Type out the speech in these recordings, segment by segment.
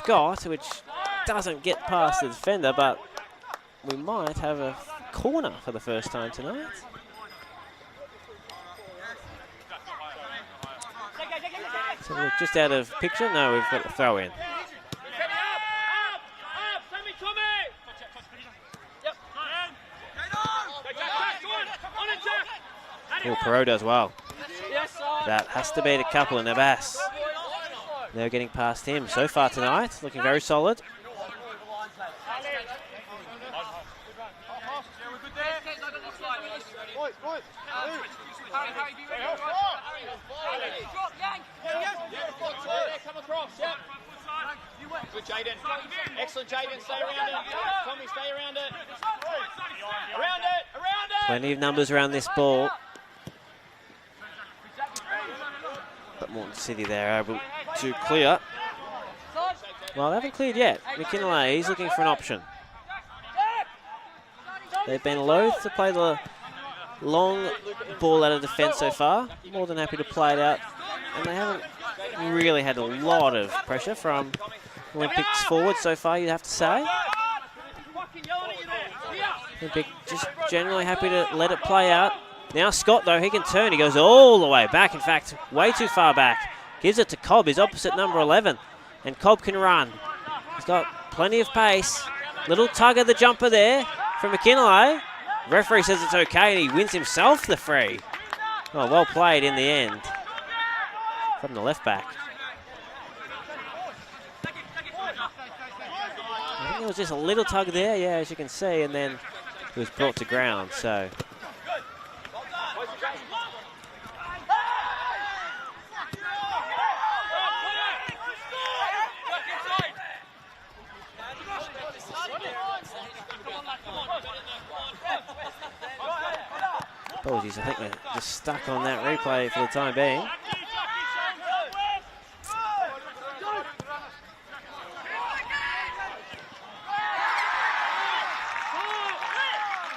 Scott, which doesn't get past the defender, but we might have a corner for the first time tonight. So we're just out of picture. No, we've got the throw in. Oh, Perot does well. That has to beat a couple in Abbas. They're getting past him so far tonight, looking very solid. Good, Jaden. Excellent, Jaden. Stay around it. Tommy, stay around it. Around it. Around it. Plenty of numbers around this ball. But Moreton City there able to clear. Well, they haven't cleared yet. McKinley, he's looking for an option. They've been loath to play the long ball out of defence so far. More than happy to play it out. And they haven't really had a lot of pressure from Olympics forward so far, you'd have to say. Olympic just generally happy to let it play out. Now Scott, though, he can turn. He goes all the way back. In fact, way too far back. Gives it to Cobb, his opposite number 11. And Cobb can run. He's got plenty of pace. Little tug of the jumper there from McKinley. Referee says it's okay, and he wins himself the free. Oh, well played in the end from the left back. I think it was just a little tug there, yeah, as you can see, and then it was brought to ground, so. Apologies, I think they're just stuck on that replay for the time being.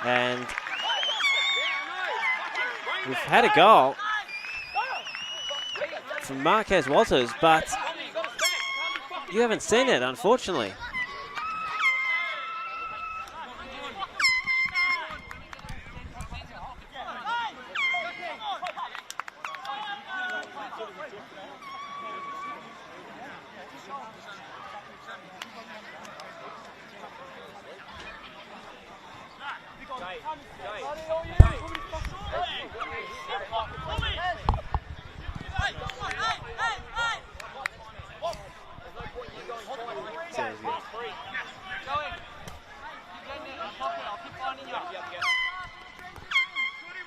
And we've had a goal from Marquez Walters, but you haven't seen it, unfortunately.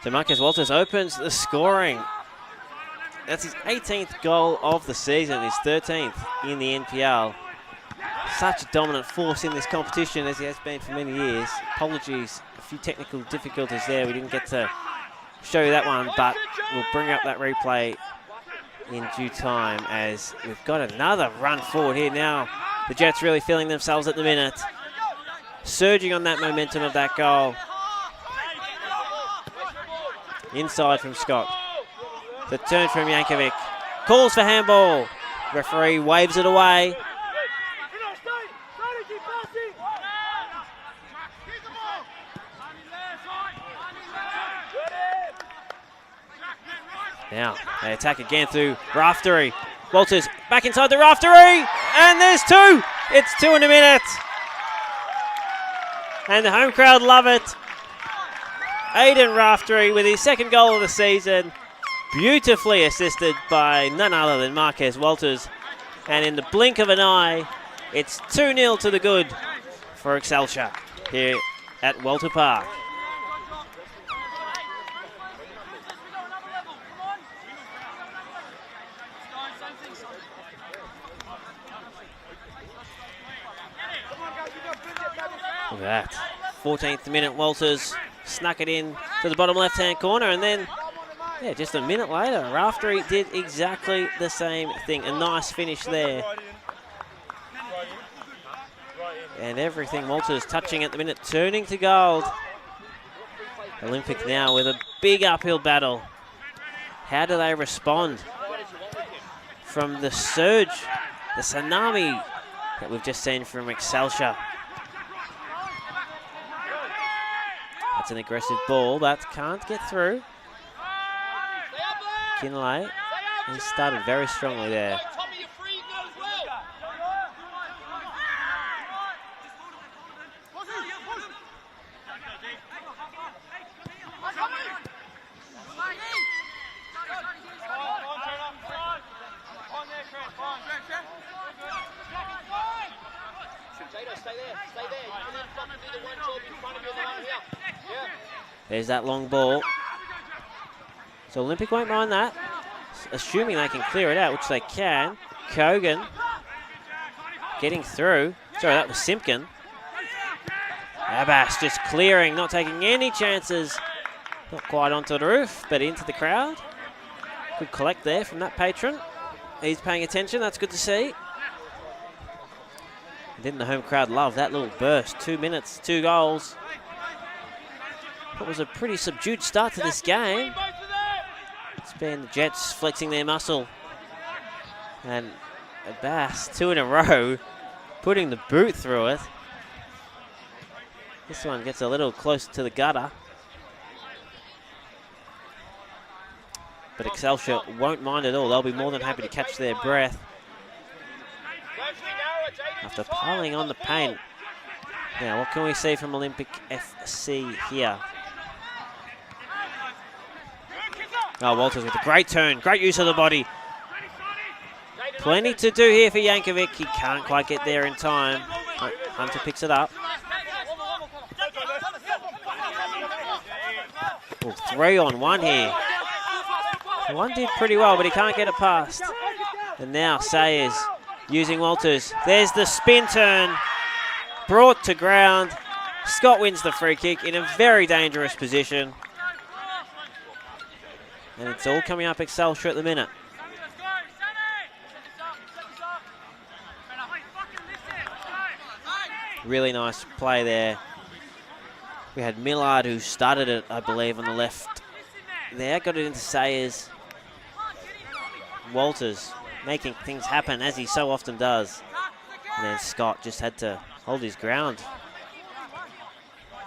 So Marquez Walters opens the scoring. That's his 18th goal of the season, his 13th in the NPL. Such a dominant force in this competition as he has been for many years. Apologies, a few technical difficulties there. We didn't get to show you that one, but we'll bring up that replay in due time as we've got another run forward here now. The Jets really feeling themselves at the minute. Surging on that momentum of that goal. Inside from Scott. The turn from Yankovic. Calls for handball. Referee waves it away. Now they attack again through Raftery. Walters back inside the Raftery. And there's two. It's 2 in a minute. And the home crowd love it. Aiden Raftery with his second goal of the season. Beautifully assisted by none other than Marquez Walters. And in the blink of an eye, it's 2-0 to the good for Excelsior here at Walter Park. Look at that. 14th minute, Walters snuck it in to the bottom left-hand corner, and then, yeah, just a minute later, Raftery did exactly the same thing. A nice finish there. And everything Walters touching at the minute, turning to gold. Olympic now with a big uphill battle. How do they respond from the surge, the tsunami that we've just seen from Excelsior. That's an aggressive ball, but can't get through. Kinlay, he started very strongly there. There's that long ball. So Olympic won't mind that, assuming they can clear it out, which they can. Kogan getting through. Sorry, that was Simpkin. Abbas just clearing, not taking any chances. Not quite onto the roof, but into the crowd. Good collect there from that patron. He's paying attention, that's good to see. Didn't the home crowd love that little burst? 2 minutes, 2 goals. It was a pretty subdued start to this game. It's been the Jets flexing their muscle. And Abbas, 2 in a row, putting the boot through it. This one gets a little close to the gutter. But Excelsior won't mind at all. They'll be more than happy to catch their breath after piling on the paint. Now, what can we see from Olympic FC here? Oh, Walters with a great turn, great use of the body. Plenty to do here for Yankovic. He can't quite get there in time. Hunter picks it up. Oh, 3-on-1 here. One did pretty well, but he can't get it past. And now Sayers using Walters. There's the spin turn. Brought to ground. Scott wins the free kick in a very dangerous position. And it's all coming up Excelsior at the minute. Really nice play there. We had Millard who started it, I believe, on the left there. Got it into Sayers. Walters making things happen, as he so often does. And then Scott just had to hold his ground.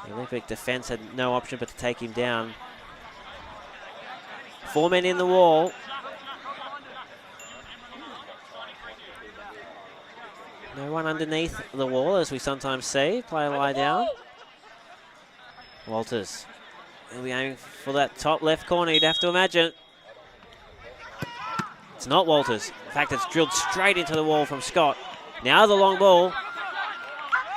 The Olympic defence had no option but to take him down. 4 men in the wall. No one underneath the wall, as we sometimes see. Player lie down. Walters. He'll be aiming for that top left corner, you'd have to imagine. It's not Walters. In fact, it's drilled straight into the wall from Scott. Now the long ball.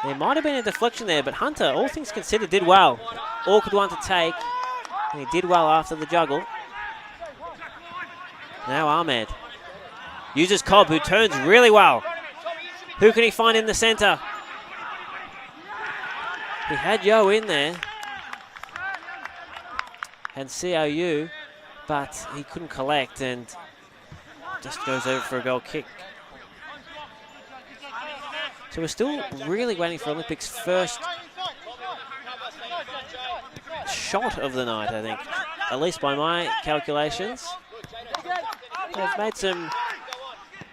There might have been a deflection there, but Hunter, all things considered, did well. Awkward one to take, and he did well after the juggle. Now Ahmed uses Cobb, who turns really well. Who can he find in the centre? He had Yo in there. And COU, but he couldn't collect and just goes over for a goal kick. So we're still really waiting for Olympics' first shot of the night, I think, at least by my calculations. They've made some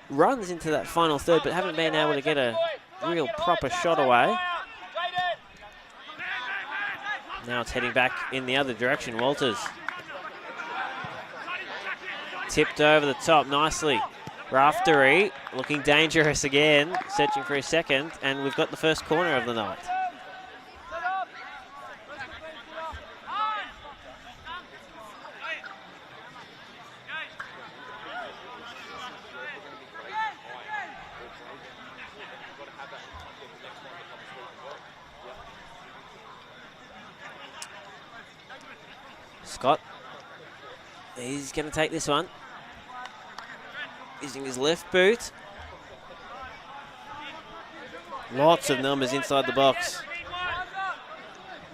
runs into that final third, but haven't been able to get a real proper shot away. Now it's heading back in the other direction. Walters tipped over the top nicely. Raftery looking dangerous again, searching for his second, and we've got the first corner of the night. Scott, he's going to take this one. Using his left boot. Lots of numbers inside the box.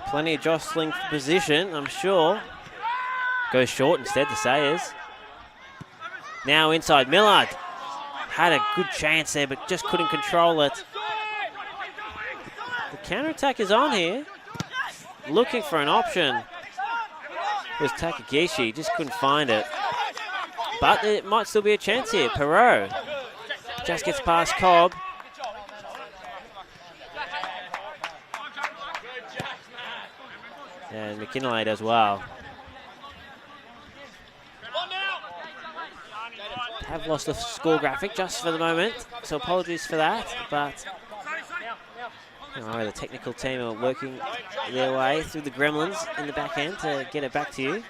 Plenty of jostling for position, I'm sure. Goes short instead to Sayers. Now inside, Millard. Had a good chance there, but just couldn't control it. The counter-attack is on here. Looking for an option. It was Takagishi, just couldn't find it. But it might still be a chance here. Perot just gets past Cobb. And McKinley as well. Have lost the score graphic just for the moment, so apologies for that, but the technical team are working their way through the gremlins in the back end to get it back to you.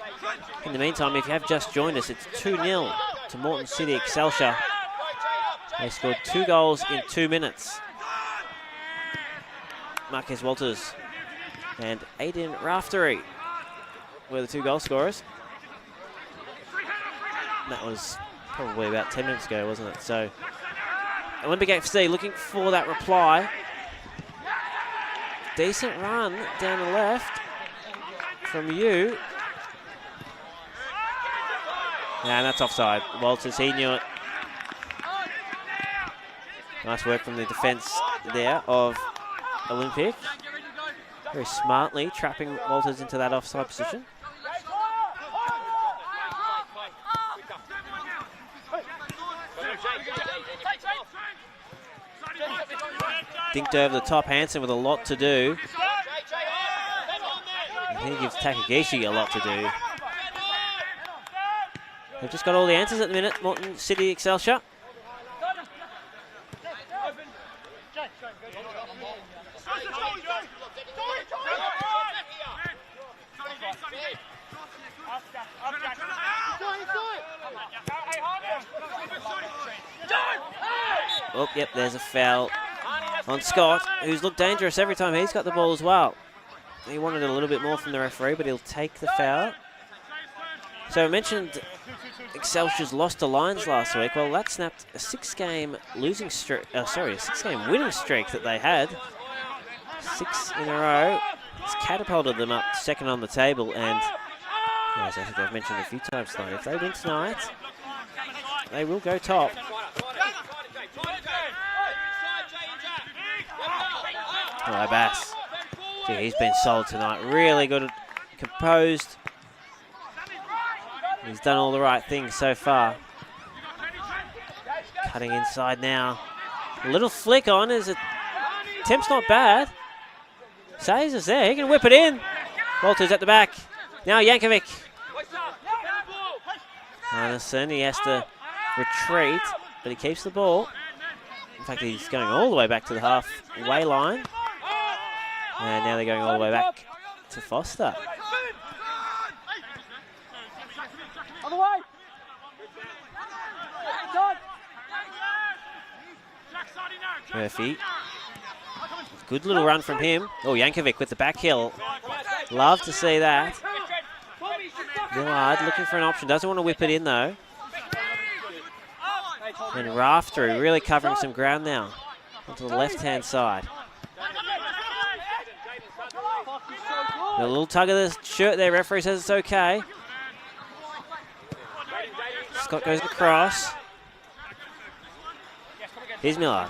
In the meantime, if you have just joined us, it's 2-0 to Moreton City Excelsior. They scored 2 goals in 2 minutes. Marquez Walters and Aiden Raftery were the 2 goal scorers. And that was probably about 10 minutes ago, wasn't it? So Olympic FC looking for that reply. Decent run down the left from you. And that's offside. Walters, he knew it. Nice work from the defence there of Olympic. Very smartly trapping Walters into that offside position. Dinked over the top, Hansen with a lot to do. He gives Takagishi a lot to do. They've just got all the answers at the minute, Moreton City Excelsior. Oh, yep, there's a foul on Scott, who's looked dangerous every time he's got the ball as well. He wanted a little bit more from the referee, but he'll take the foul. So I mentioned Excelsior's lost to Lions last week. Well, that snapped a 6-game losing streak. A 6-game winning streak that they had. 6 in a row. It's catapulted them up second on the table, and as I think I've mentioned a few times tonight, if they win tonight, they will go top. Oh, Bass. Gee, he's been solid tonight. Really good, composed. He's done all the right things so far. Cutting inside now. A little flick on as attempt's not bad. Sayers is there. He can whip it in. Walters at the back. Now Yankovic. Anderson, he has to retreat, but he keeps the ball. In fact, he's going all the way back to the halfway line. And now they're going all the way back to Foster. Murphy. Good little run from him. Oh, Yankovic with the back heel. Love to see that. Millard looking for an option. Doesn't want to whip it in, though. And Raftery really covering some ground now onto the left-hand side. A little tug of the shirt there. Referee says it's okay. Scott goes across. Here's Millard.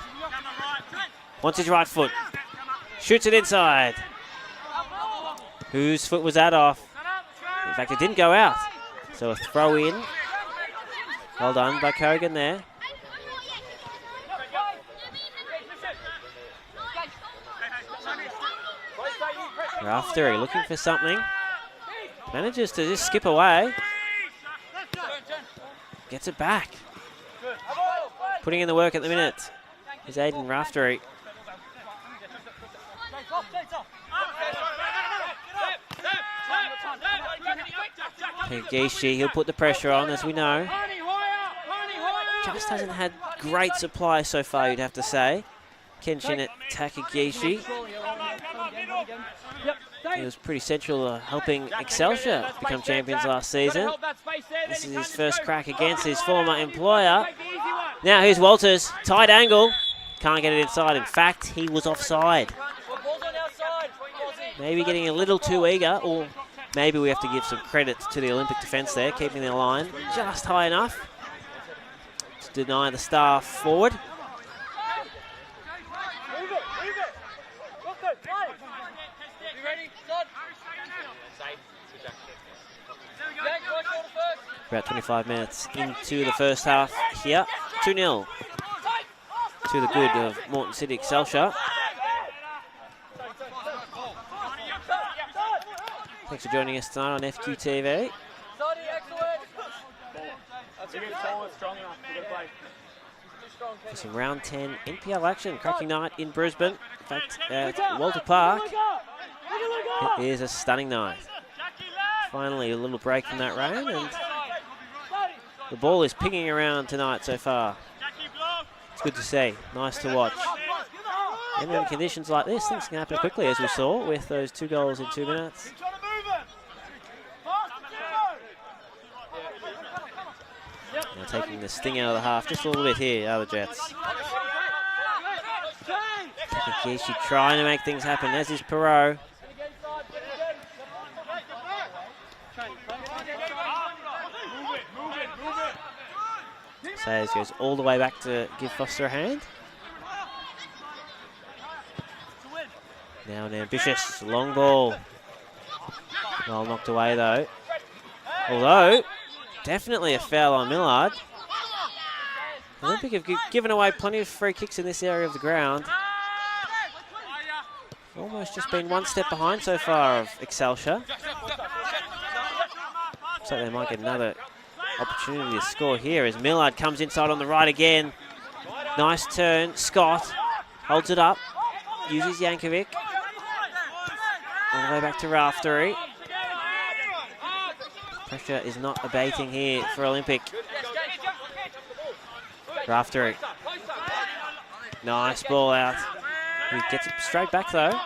Wants his right foot. Shoots it inside. Whose foot was that off? In fact, it didn't go out. So a throw in. Well done by Kogan there. Raftery looking for something. Manages to just skip away. Gets it back. Putting in the work at the minute is Aiden Raftery. Takagishi, he'll put the pressure on, as we know. Just hasn't had great supply so far, you'd have to say. Kenshin at Takagishi. He was pretty central helping Excelsior become champions last season. This is his first crack against his former employer. Now here's Walters, tight angle. Can't get it inside. In fact, he was offside. Maybe getting a little too eager, or maybe we have to give some credit to the Olympic defence there, keeping their line just high enough to deny the star forward. About 25 minutes into the first half here. 2-0 to the good of Moreton City Excelsior. Thanks for joining us tonight on FQTV. For some round 10 NPL action, cracking night in Brisbane. In fact, at Walter Park, it is a stunning night. Finally, a little break from that rain, and the ball is pinging around tonight so far. It's good to see, nice to watch. And in conditions like this, things can happen quickly, as we saw with those 2 goals in 2 minutes. Now taking the sting out of the half just a little bit here are the Jets. Takekishi trying to make things happen, as is Perot. Sayers goes all the way back to give Foster a hand. Now an ambitious long ball. Well knocked away though. Although, definitely a foul on Millard. Olympic have given away plenty of free kicks in this area of the ground. Almost just been one step behind so far of Excelsior. So they might get another opportunity to score here as Millard comes inside on the right again. Nice turn. Scott holds it up. Uses Yankovic. All the way back to Raftery. Pressure is not abating here for Olympic. Raftery. Nice ball out. He gets it straight back though.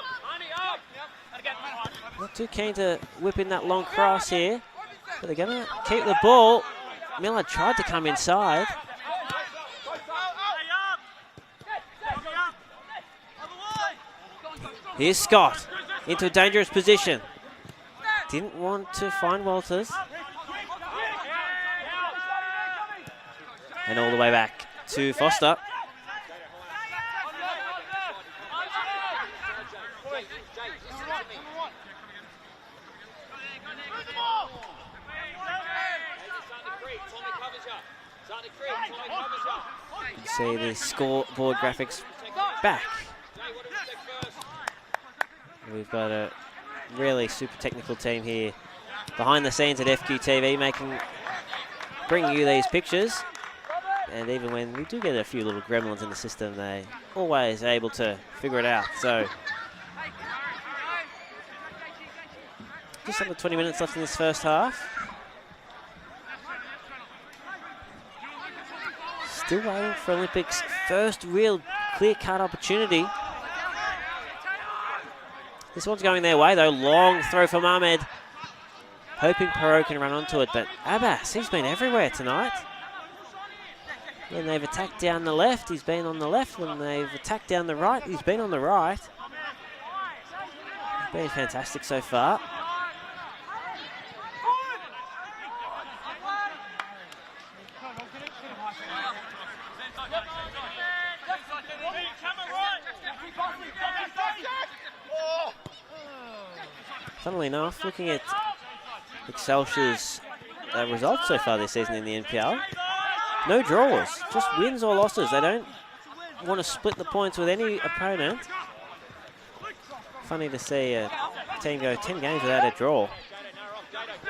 Not too keen to whip in that long cross here. But they're going to keep the ball. Millard tried to come inside. Here's Scott into a dangerous position. Didn't want to find Walters. And all the way back to Foster. You can see the scoreboard graphics back. We've got a really super technical team here behind the scenes at FQTV bringing you these pictures. And even when we do get a few little gremlins in the system, they're always able to figure it out. So just under 20 minutes left in this first half. Still waiting for Olympics' first real clear-cut opportunity. This one's going their way though. Long throw from Ahmed. Hoping Perot can run onto it, but Abbas, he's been everywhere tonight. When they've attacked down the left, he's been on the left. When they've attacked down the right, he's been on the right. He's been fantastic so far. Funnily enough, looking at Excelsior's results so far this season in the NPL, no draws, just wins or losses. They don't want to split the points with any opponent. Funny to see a team go 10 games without a draw.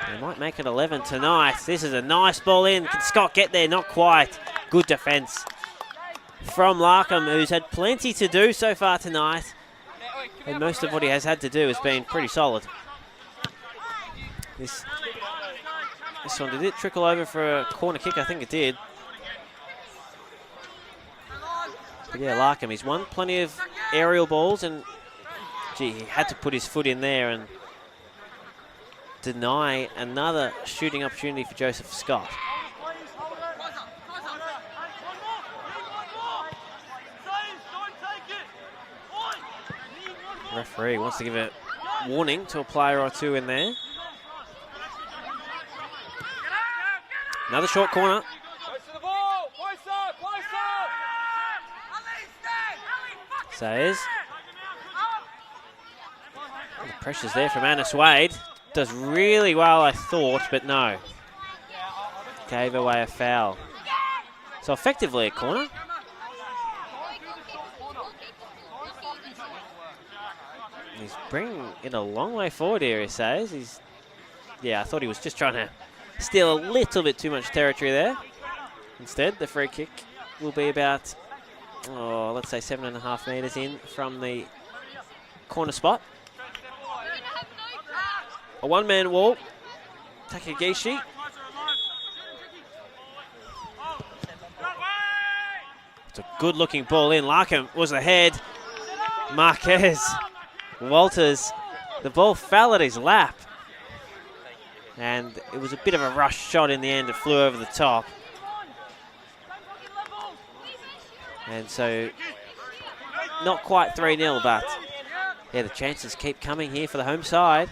They might make it 11 tonight. This is a nice ball in. Can Scott get there? Not quite. Good defence from Larkham, who's had plenty to do so far tonight. And most of what he has had to do has been pretty solid. This one, did it trickle over for a corner kick? I think it did. But yeah, Larkham, he's won plenty of aerial balls, and gee, he had to put his foot in there and deny another shooting opportunity for Joseph Scott. The referee wants to give a warning to a player or two in there. Another short corner. Sayers. The pressure's there from Annis Wade. Does really well, I thought, but no. Gave away a foul. So effectively a corner. He's bringing it a long way forward here, he says. Yeah, I thought he was just trying to steal a little bit too much territory there. Instead, the free kick will be about, let's say 7.5 metres in from the corner spot. A one-man wall. Takagishi. It's a good-looking ball in. Larkham was ahead. Marquez. Walters. The ball fell at his lap. And it was a bit of a rush shot in the end. It flew over the top. And so, not quite 3-0, but yeah, the chances keep coming here for the home side.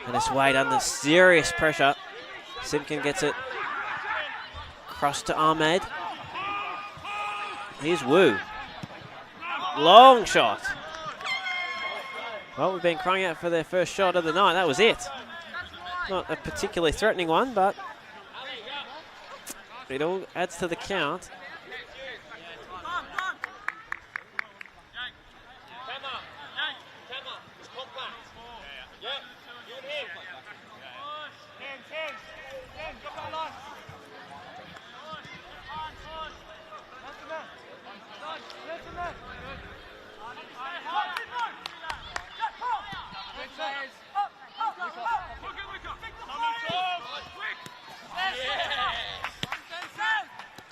And it's Wade under serious pressure. Simpkin gets it across to Ahmed. Here's Wu. Long shot. Well, we've been crying out for their first shot of the night. That was it. Not a particularly threatening one, but it all adds to the count.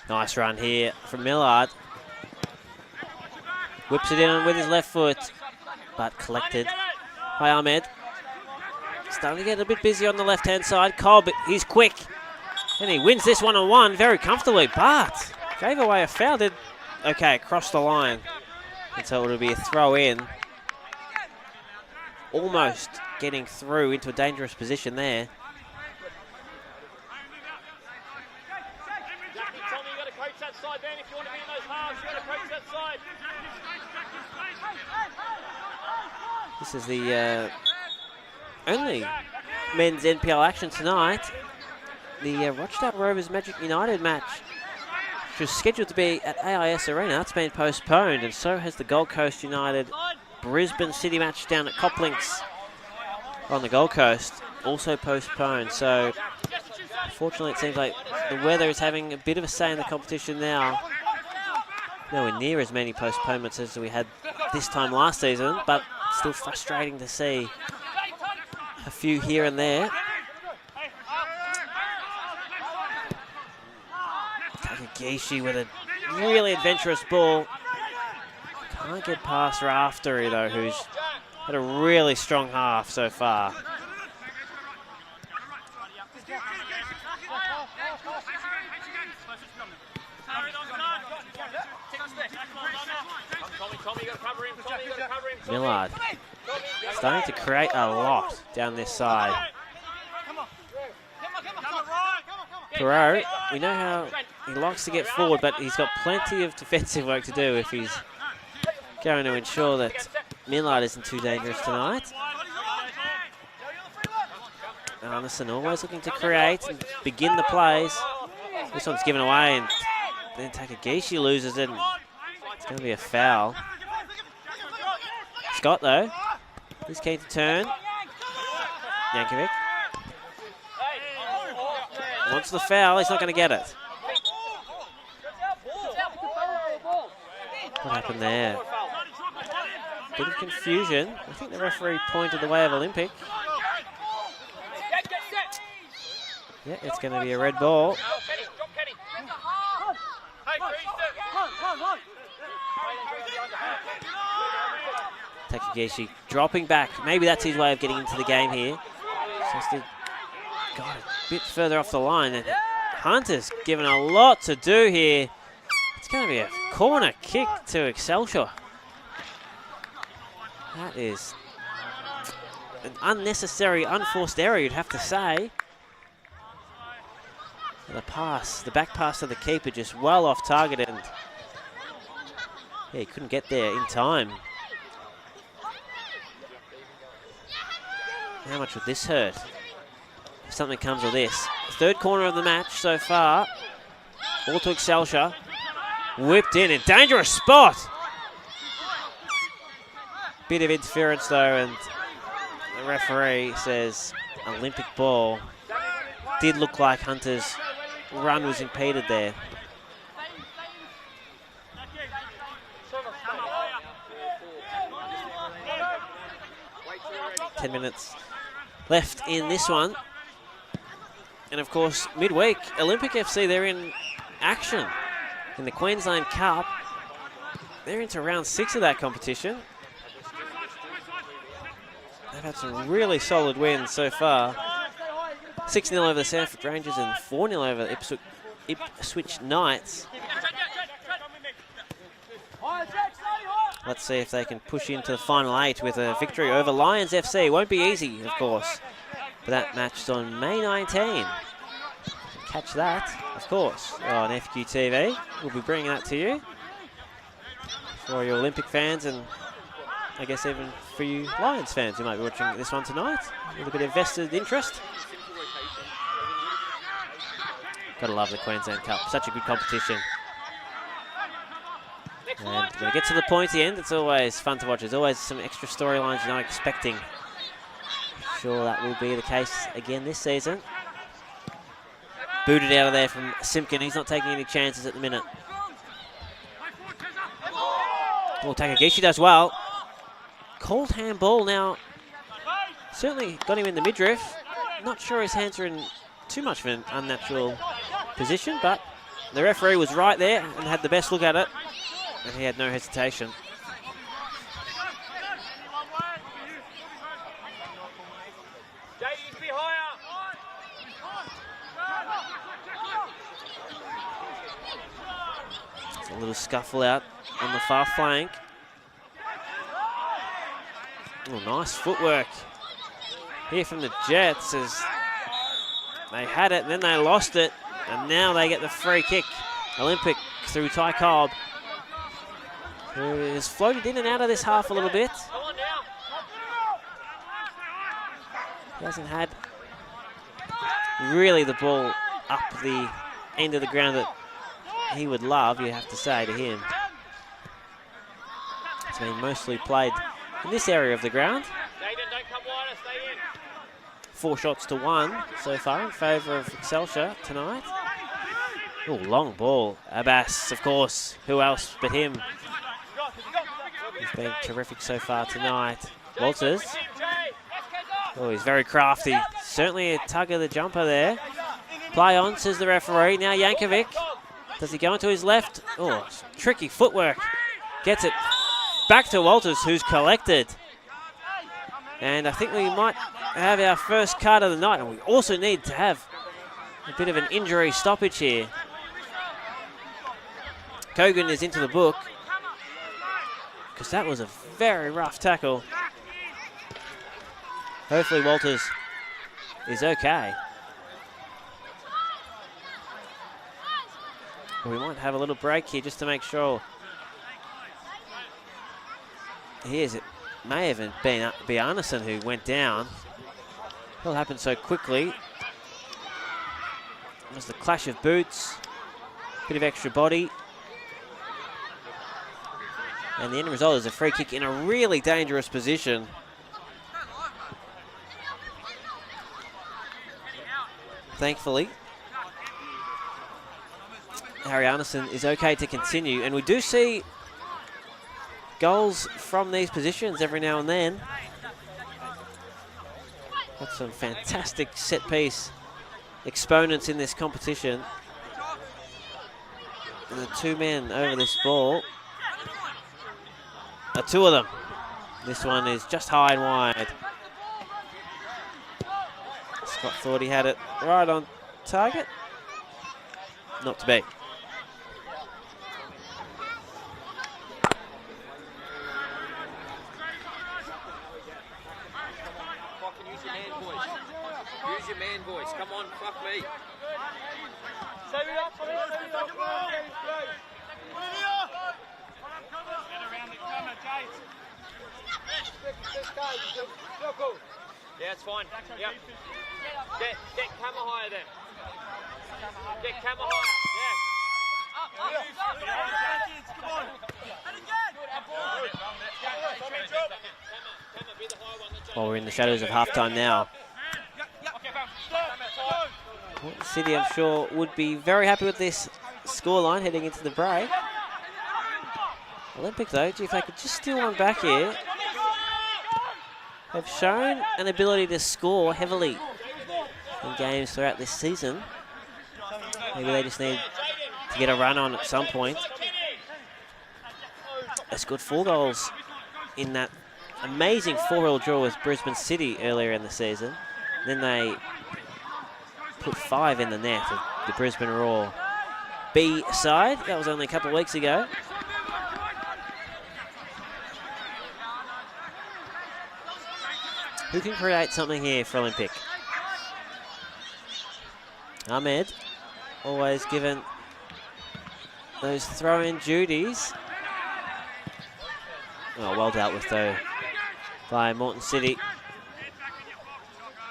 Nice run here from Millard. Whips it in with his left foot, but collected by Ahmed. Starting to get a bit busy on the left-hand side. Cobb, he's quick. And he wins this one-on-one very comfortably, but gave away a foul. Did okay, across the line. And so it'll be a throw in. Almost getting through into a dangerous position there. This is the only men's NPL action tonight. The Rochdale Rovers Magic United match, which was scheduled to be at AIS Arena, that's been postponed, and so has the Gold Coast United Brisbane City match down at Coplinks on the Gold Coast, also postponed. So unfortunately it seems like the weather is having a bit of a say in the competition now. Nowhere near as many postponements as we had this time last season, but still frustrating to see a few here and there. Takagishi with a really adventurous ball. Can't get past Raftery though, who's had a really strong half so far. Millard starting to create a lot down this side. Perot, we know how he likes to get forward, but he's got plenty of defensive work to do if he's going to ensure that Millard isn't too dangerous tonight. Arneson always looking to create and begin the plays. This one's given away, and then Takagishi loses it. It's going to be a foul. Scott, though, he's keen to turn. Yankovic wants the foul. He's not going to get it. What happened there? Bit of confusion. I think the referee pointed the way of Olympic. Yeah, it's going to be a red ball. Takagishi dropping back. Maybe that's his way of getting into the game here. Just got a bit further off the line. And Hunter's given a lot to do here. It's going to be a corner kick to Excelsior. That is an unnecessary, unforced error, you'd have to say. The pass, the back pass to the keeper, just well off target, and yeah, he couldn't get there in time. How much would this hurt? If something comes of this. Third corner of the match so far. All to Excelsior. Whipped in a dangerous spot. Bit of interference though, and the referee says Olympic ball. Did look like Hunter's run was impeded there. 10 minutes left in this one. And of course, midweek, Olympic FC, they're in action in the Queensland Cup. They're into round 6 of that competition. They've had some really solid wins so far. 6-0 over the Sanford Rangers and 4-0 over Ipswich Knights. Let's see if they can push into the final 8 with a victory over Lions FC. Won't be easy, of course. But that match's on May 19. Catch that, of course, on FQTV. We'll be bringing that to you for your Olympic fans, and I guess even for you Lions fans who might be watching this one tonight. A little bit of vested interest. Gotta love the Queensland Cup. Such a good competition. And when it gets to the pointy end, it's always fun to watch. There's always some extra storylines you're not expecting. Sure that will be the case again this season. Booted out of there from Simpkin. He's not taking any chances at the minute. Oh, Takagishi does well. Called handball now. Certainly got him in the midriff. Not sure his hands are in too much of an unnatural position, but the referee was right there and had the best look at it. And he had no hesitation. It's a little scuffle out on the far flank. Oh, nice footwork here from the Jets as they had it and then they lost it. And now they get the free kick. Olympic through Ty Cobb, who has floated in and out of this half a little bit. He hasn't had really the ball up the end of the ground that he would love, you have to say, to him. It's been mostly played in this area of the ground. 4 shots to 1 so far in favour of Excelsior tonight. Oh, long ball. Abbas, of course. Who else but him? He's been terrific so far tonight. Walters. Oh, he's very crafty. Certainly a tug of the jumper there. Play on, says the referee. Now Yankovic. Does he go into his left? Oh, tricky footwork. Gets it back to Walters, who's collected. And I think we might have our first card of the night. And we also need to have a bit of an injury stoppage here. Kogan is into the book, because that was a very rough tackle. Hopefully Walters is okay. We might have a little break here just to make sure. Here's it. May have been Bjarnason who went down. It'll happen so quickly. It was the clash of boots. Bit of extra body. And the end result is a free kick in a really dangerous position. Thankfully, Harry Arneson is okay to continue. And we do see goals from these positions every now and then. Got some fantastic set-piece exponents in this competition. And the 2 men over this ball. 2 of them. This one is just high and wide. Scott thought he had it right on target. Not to be. Use your man voice. Come on, fuck me. Yeah, it's fine. Yep. Get camera higher then. Get camera higher. Well, we're in the shadows of halftime now. Moreton City, I'm sure, would be very happy with this scoreline heading into the break. Olympic, though, if they could just steal one back here, have shown an ability to score heavily in games throughout this season. Maybe they just need to get a run on at some point. They scored 4 goals in that amazing 4-4 draw with Brisbane City earlier in the season. Then they put 5 in the net of the Brisbane Roar B side. That was only a couple of weeks ago. Who can create something here for Olympic? Ahmed, always given those throw-in duties. Oh, well dealt with though by Moreton City.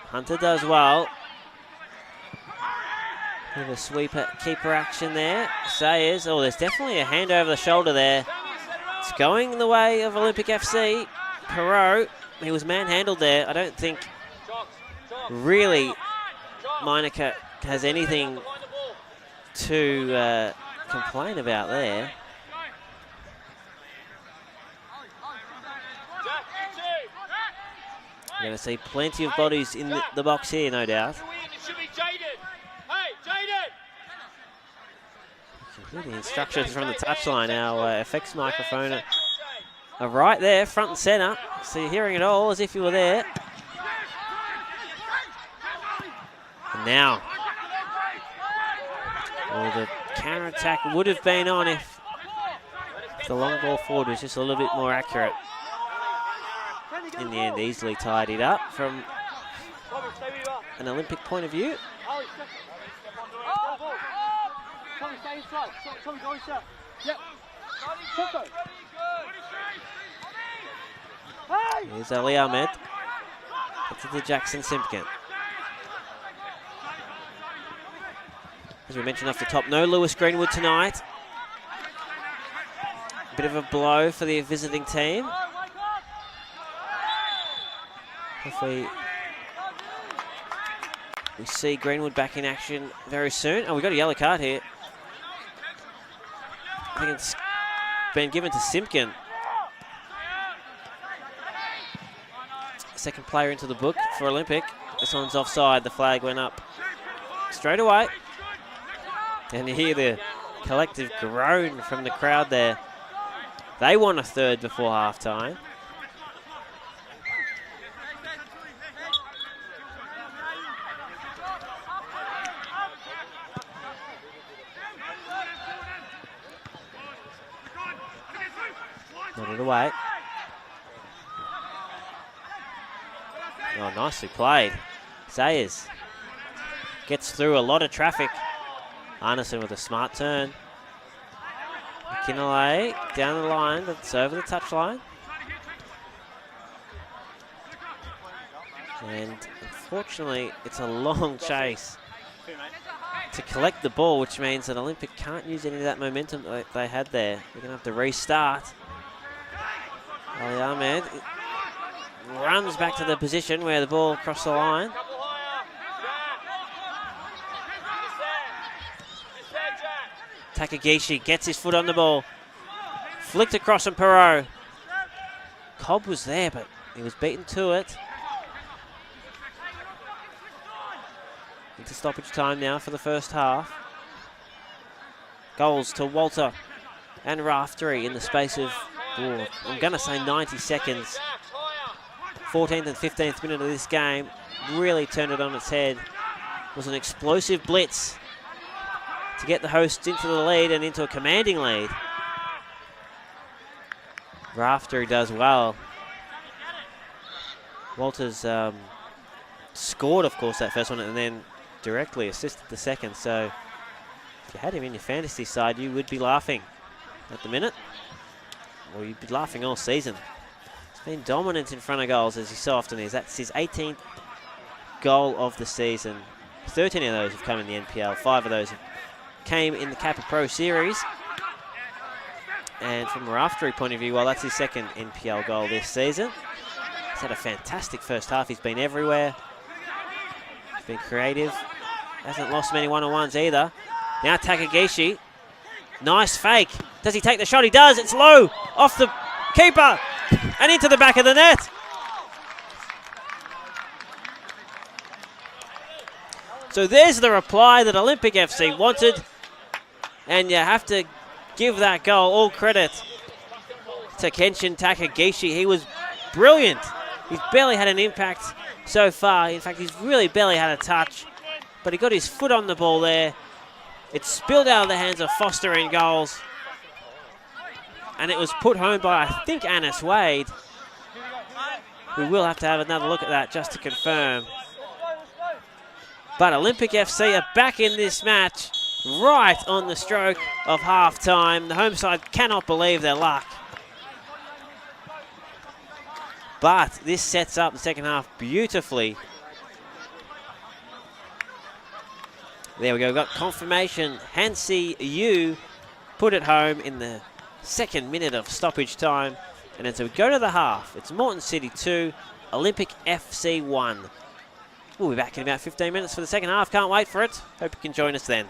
Hunter does well. Bit of a sweeper keeper action there. Sayers, oh, there's definitely a hand over the shoulder there. It's going the way of Olympic FC. Perot, he was manhandled there. I don't think really Meinecker has anything to complain about there. We're going to see plenty of bodies in the box here, no doubt. You can hear the instructions from the touchline. Our effects microphone are right there, front and centre. So you're hearing it all as if you were there. And now, well, the counter attack would have been on if the long ball forward was just a little bit more accurate. In the end, easily tidied up from an Olympic point of view. Here's Ali Ahmed. It's to Jackson Simpkin. As we mentioned off the top, no Lewis Greenwood tonight. Bit of a blow for the visiting team. Hopefully we see Greenwood back in action very soon. Oh, we got a yellow card here. I think it's been given to Simpkin. Second player into the book for Olympic. This one's offside. The flag went up straight away. And you hear the collective groan from the crowd there. They want a third before halftime. Not it away. Oh, nicely played. Sayers gets through a lot of traffic. Arneson with a smart turn. McKinley down the line, that's over the touchline. And unfortunately, it's a long chase to collect the ball, which means that Olympic can't use any of that momentum that they had there. They're going to have to restart. Ali Ahmed runs back to the position where the ball crossed the line. Takagishi gets his foot on the ball. Flicked across on Perot. Cobb was there, but he was beaten to it. Into stoppage time now for the first half. Goals to Walter and Raftery in the space of, I'm going to say 90 seconds. 14th and 15th minute of this game really turned it on its head. It was an explosive blitz to get the hosts into the lead and into a commanding lead. Raftery does well. Walters scored, of course, that first one and then directly assisted the second. So if you had him in your fantasy side, you would be laughing at the minute. Or you'd be laughing all season. He's been dominant in front of goals, as he so often is. That's his 18th goal of the season. 13 of those have come in the NPL, 5 of those came in the Kappa Pro Series. And from a Raftery point of view, well, that's his second NPL goal this season. He's had a fantastic first half. He's been everywhere. He's been creative. Hasn't lost many one-on-ones either. Now Takagishi. Nice fake. Does he take the shot? He does. It's low. Off the keeper. And into the back of the net. So there's the reply that Olympic FC wanted. And you have to give that goal all credit to Kenshin Takagishi. He was brilliant. He's barely had an impact so far. In fact, he's really barely had a touch. But he got his foot on the ball there. It spilled out of the hands of Foster in goals. And it was put home by, I think, Anis Wade. We will have to have another look at that just to confirm. But Olympic FC are back in this match right on the stroke of half-time. The home side cannot believe their luck. But this sets up the second half beautifully. There we go, we've got confirmation. Hansi Yu put it home in the second minute of stoppage time. And then so we go to the half. It's Moreton City 2, Olympic FC 1. We'll be back in about 15 minutes for the second half. Can't wait for it. Hope you can join us then.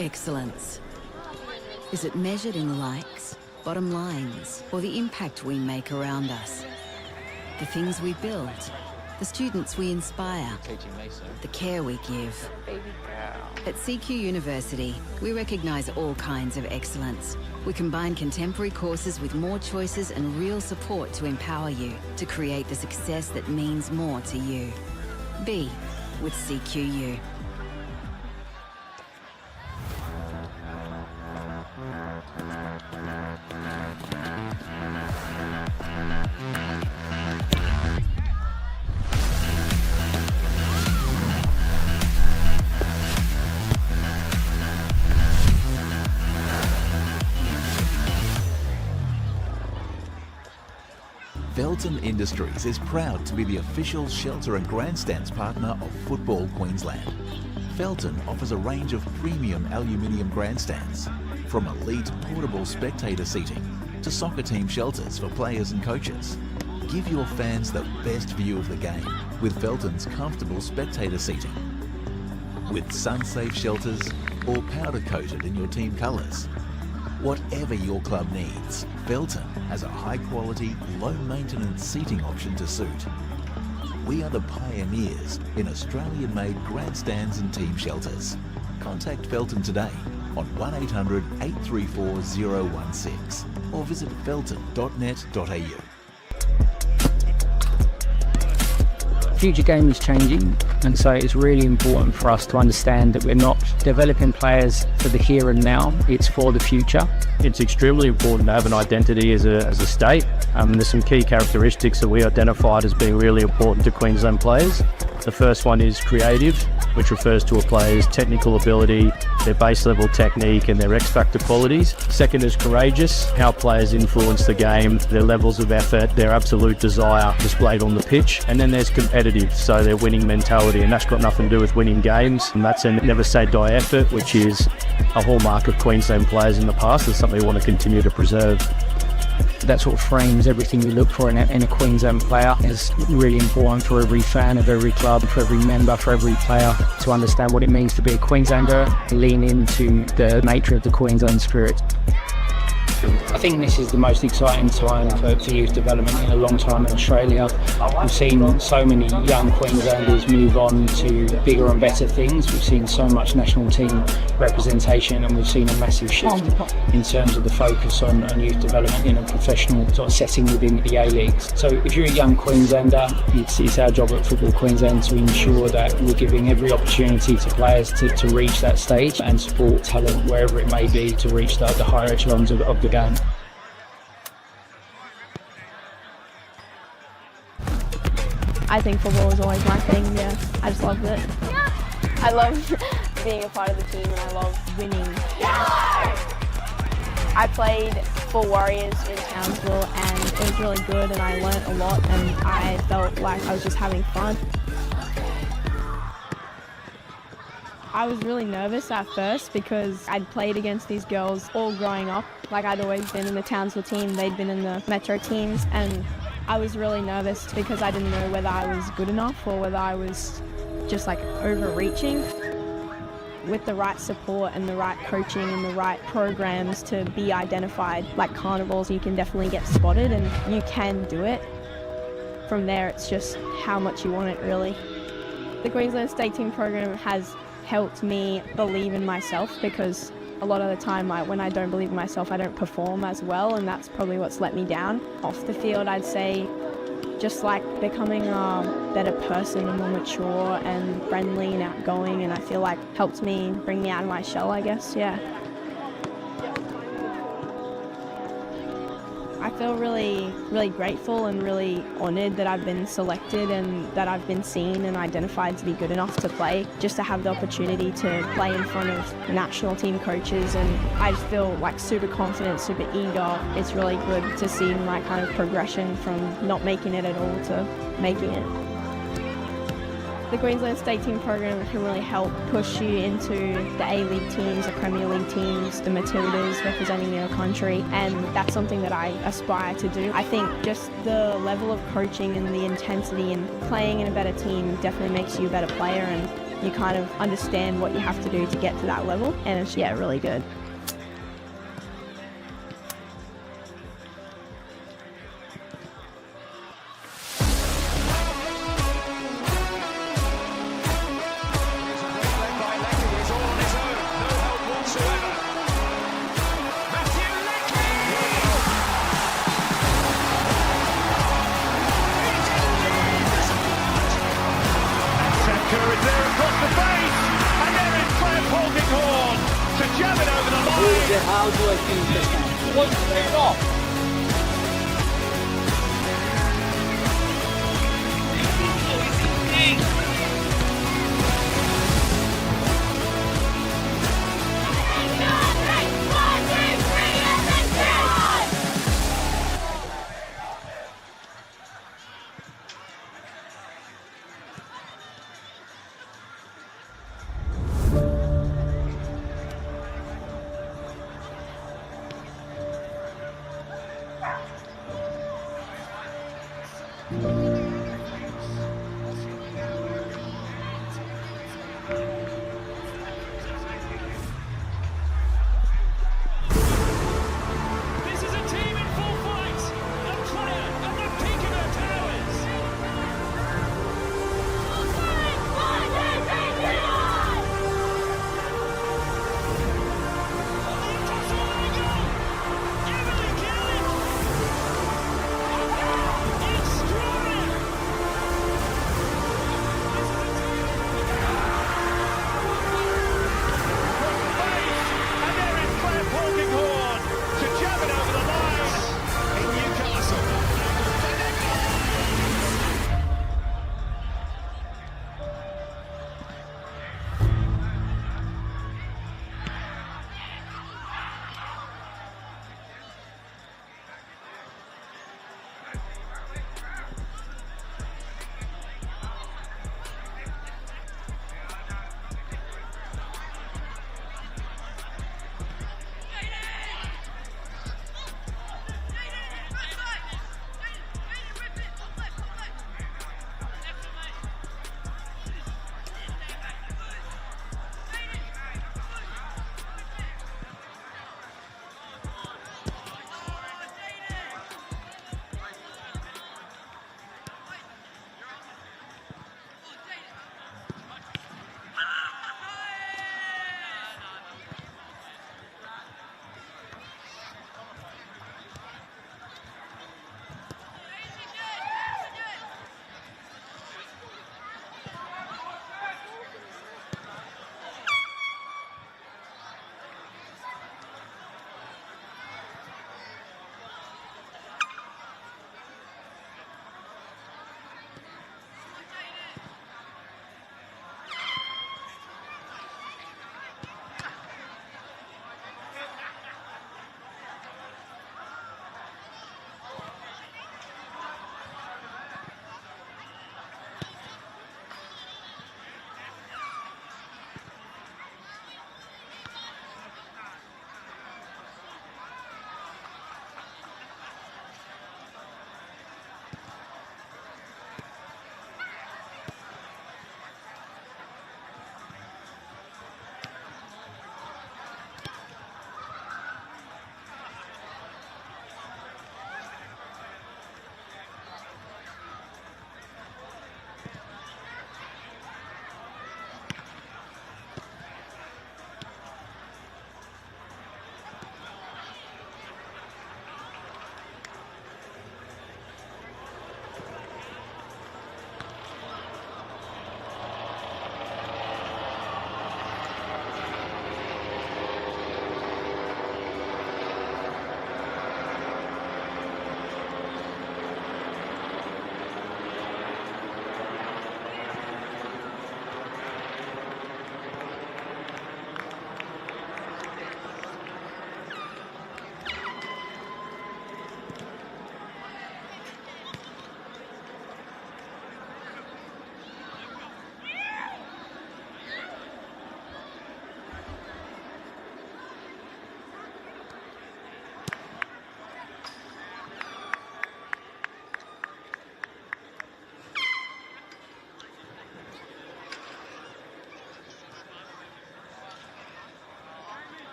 Excellence. Is it measured in likes, bottom lines, or the impact we make around us? The things we build, the students we inspire, the care we give. At CQ University, we recognise all kinds of excellence. We combine contemporary courses with more choices and real support to empower you to create the success that means more to you. Be with CQU. Felton Industries is proud to be the official shelter and grandstands partner of Football Queensland. Felton offers a range of premium aluminium grandstands, from elite portable spectator seating to soccer team shelters for players and coaches. Give your fans the best view of the game with Felton's comfortable spectator seating. With sun-safe shelters, or powder-coated in your team colours. Whatever your club needs, Felton has a high-quality, low-maintenance seating option to suit. We are the pioneers in Australian-made grandstands and team shelters. Contact Felton today on 1800 834 016 or visit felton.net.au. Future game is changing, and so it's really important for us to understand that we're not developing players for the here and now, it's for the future. It's extremely important to have an identity as a state. There's some key characteristics that we identified as being really important to Queensland players. The first one is creative, which refers to a player's technical ability, their base level technique and their X factor qualities. Second is courageous, how players influence the game, their levels of effort, their absolute desire displayed on the pitch. And then there's competitive, so their winning mentality, and that's got nothing to do with winning games. And that's a never say die effort, which is a hallmark of Queensland players in the past. It's something we want to continue to preserve. That sort of frames everything we look for in a Queensland player. It's really important for every fan of every club, for every member, for every player to understand what it means to be a Queenslander, lean into the nature of the Queensland spirit. I think this is the most exciting time for youth development in a long time in Australia. We've seen so many young Queenslanders move on to bigger and better things. We've seen so much national team representation, and we've seen a massive shift in terms of the focus on youth development in a professional sort of setting within the A-Leagues. So if you're a young Queenslander, it's our job at Football Queensland to ensure that we're giving every opportunity to players to reach that stage and support talent wherever it may be to reach the higher echelons of the game. I think football was always my thing, yeah. I just loved it. I love being a part of the team and I love winning. I played for Warriors in Townsville and it was really good and I learnt a lot and I felt like I was just having fun. I was really nervous at first because I'd played against these girls all growing up. Like I'd always been in the Townsville team, they'd been in the Metro teams, and I was really nervous because I didn't know whether I was good enough or whether I was just like overreaching. With the right support and the right coaching and the right programs to be identified, like carnivals, you can definitely get spotted and you can do it. From there, it's just how much you want it, really. The Queensland State Team program has helped me believe in myself because a lot of the time when I don't believe in myself, I don't perform as well, and that's probably what's let me down. Off the field, I'd say just like becoming a better person and more mature and friendly and outgoing, and I feel like helped me bring me out of my shell, I guess, yeah. I feel really, really grateful and really honoured that I've been selected and that I've been seen and identified to be good enough to play, just to have the opportunity to play in front of national team coaches, and I just feel like super confident, super eager. It's really good to see my kind of progression from not making it at all to making it. The Queensland State Team program can really help push you into the A-League teams, the Premier League teams, the Matildas representing your country, and that's something that I aspire to do. I think just the level of coaching and the intensity and playing in a better team definitely makes you a better player, and you kind of understand what you have to do to get to that level, and it's, yeah, really good. How do I finish this time? One straight off.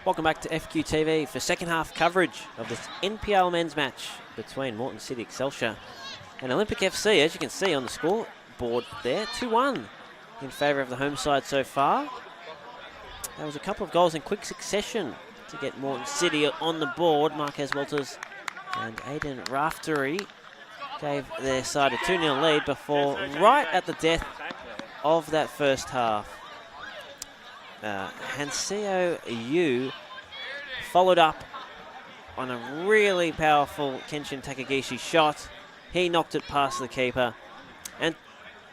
Welcome back to FQ TV for second half coverage of this NPL men's match between Moreton City Excelsior and Olympic FC. As you can see on the scoreboard there, 2-1 in favour of the home side so far. There was a couple of goals in quick succession to get Moreton City on the board. Marquez Walters and Aidan Raftery gave their side a 2-0 lead before, right at the death of that first half, Hanseo Yu followed up on a really powerful Kenshin Takagishi shot. He knocked it past the keeper. And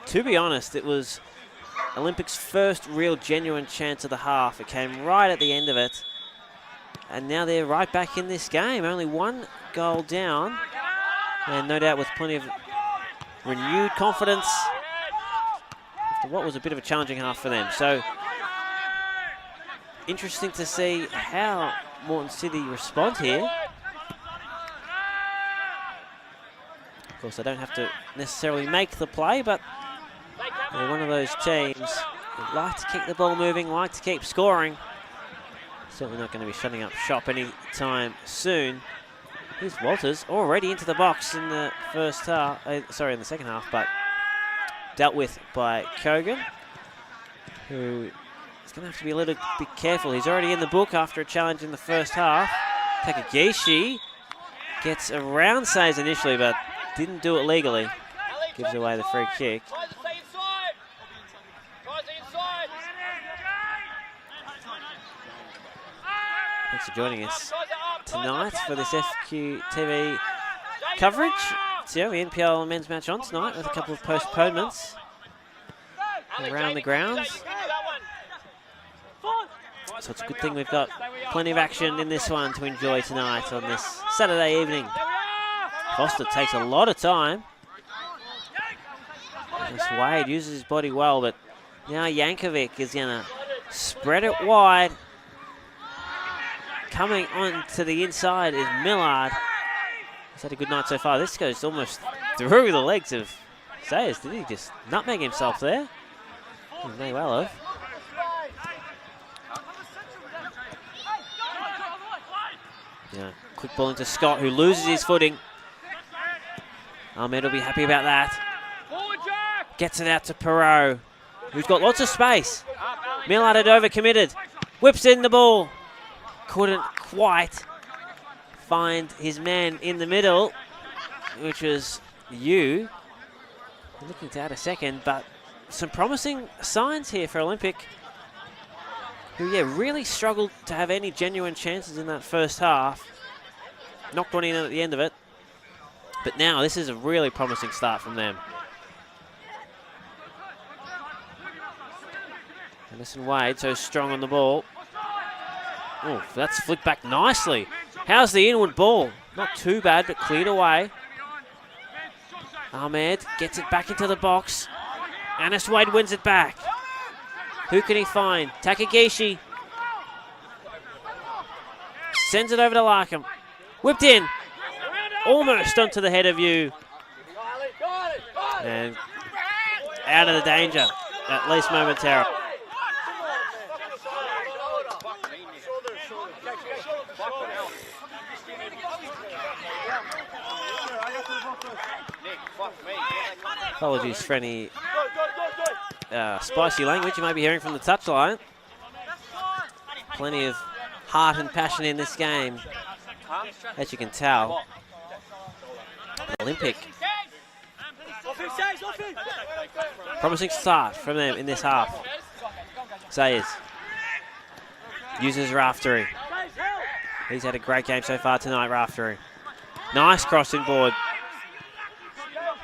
to be honest, it was Olympic's first real genuine chance of the half. It came right at the end of it. And now they're right back in this game. Only one goal down. And no doubt with plenty of renewed confidence after what was a bit of a challenging half for them. So interesting to see how Moreton City respond here. Of course, they don't have to necessarily make the play, but they're one of those teams that like to keep the ball moving, like to keep scoring. Certainly not going to be shutting up shop anytime soon. Here's Walters already into the box in the first half, in the second half, but dealt with by Kogan, who is going to have to be a little bit careful. He's already in the book after a challenge in the first half. Takagishi gets around Sayers initially, but didn't do it legally. Gives away the free kick. Thanks for joining us tonight for this FQ TV coverage. It's the only NPL men's match on tonight with a couple of postponements around the grounds. So it's a good thing we've got plenty of action in this one to enjoy tonight on this Saturday evening. Foster takes a lot of time. This Wade uses his body well, but now Yankovic is going to spread it wide. Coming on to the inside is Millard. He's had a good night so far. This goes almost through the legs of Sayers. Did he just nutmeg himself there? He may well have. Yeah, quick ball into Scott, who loses his footing. Ahmed will be happy about that. Gets it out to Perot, who's got lots of space. Millard had overcommitted. Whips in the ball. Couldn't quite find his man in the middle, which was Yu. Looking to add a second, but some promising signs here for Olympic, who, really struggled to have any genuine chances in that first half. Knocked one in at the end of it. But now this is a really promising start from them. Anderson Wade so strong on the ball. Oh, that's flicked back nicely. How's the inward ball? Not too bad, but cleared away. Ahmed gets it back into the box. Anis Wade wins it back. Who can he find? Takagishi. Sends it over to Larkham. Whipped in. Almost onto the head of you. And out of the danger, at least momentarily. Apologies for any spicy language you might be hearing from the touchline. Plenty of heart and passion in this game, as you can tell. Olympic. Promising start from them in this half. Sayers uses Raftery. He's had a great game so far tonight, Raftery. Nice crossing board.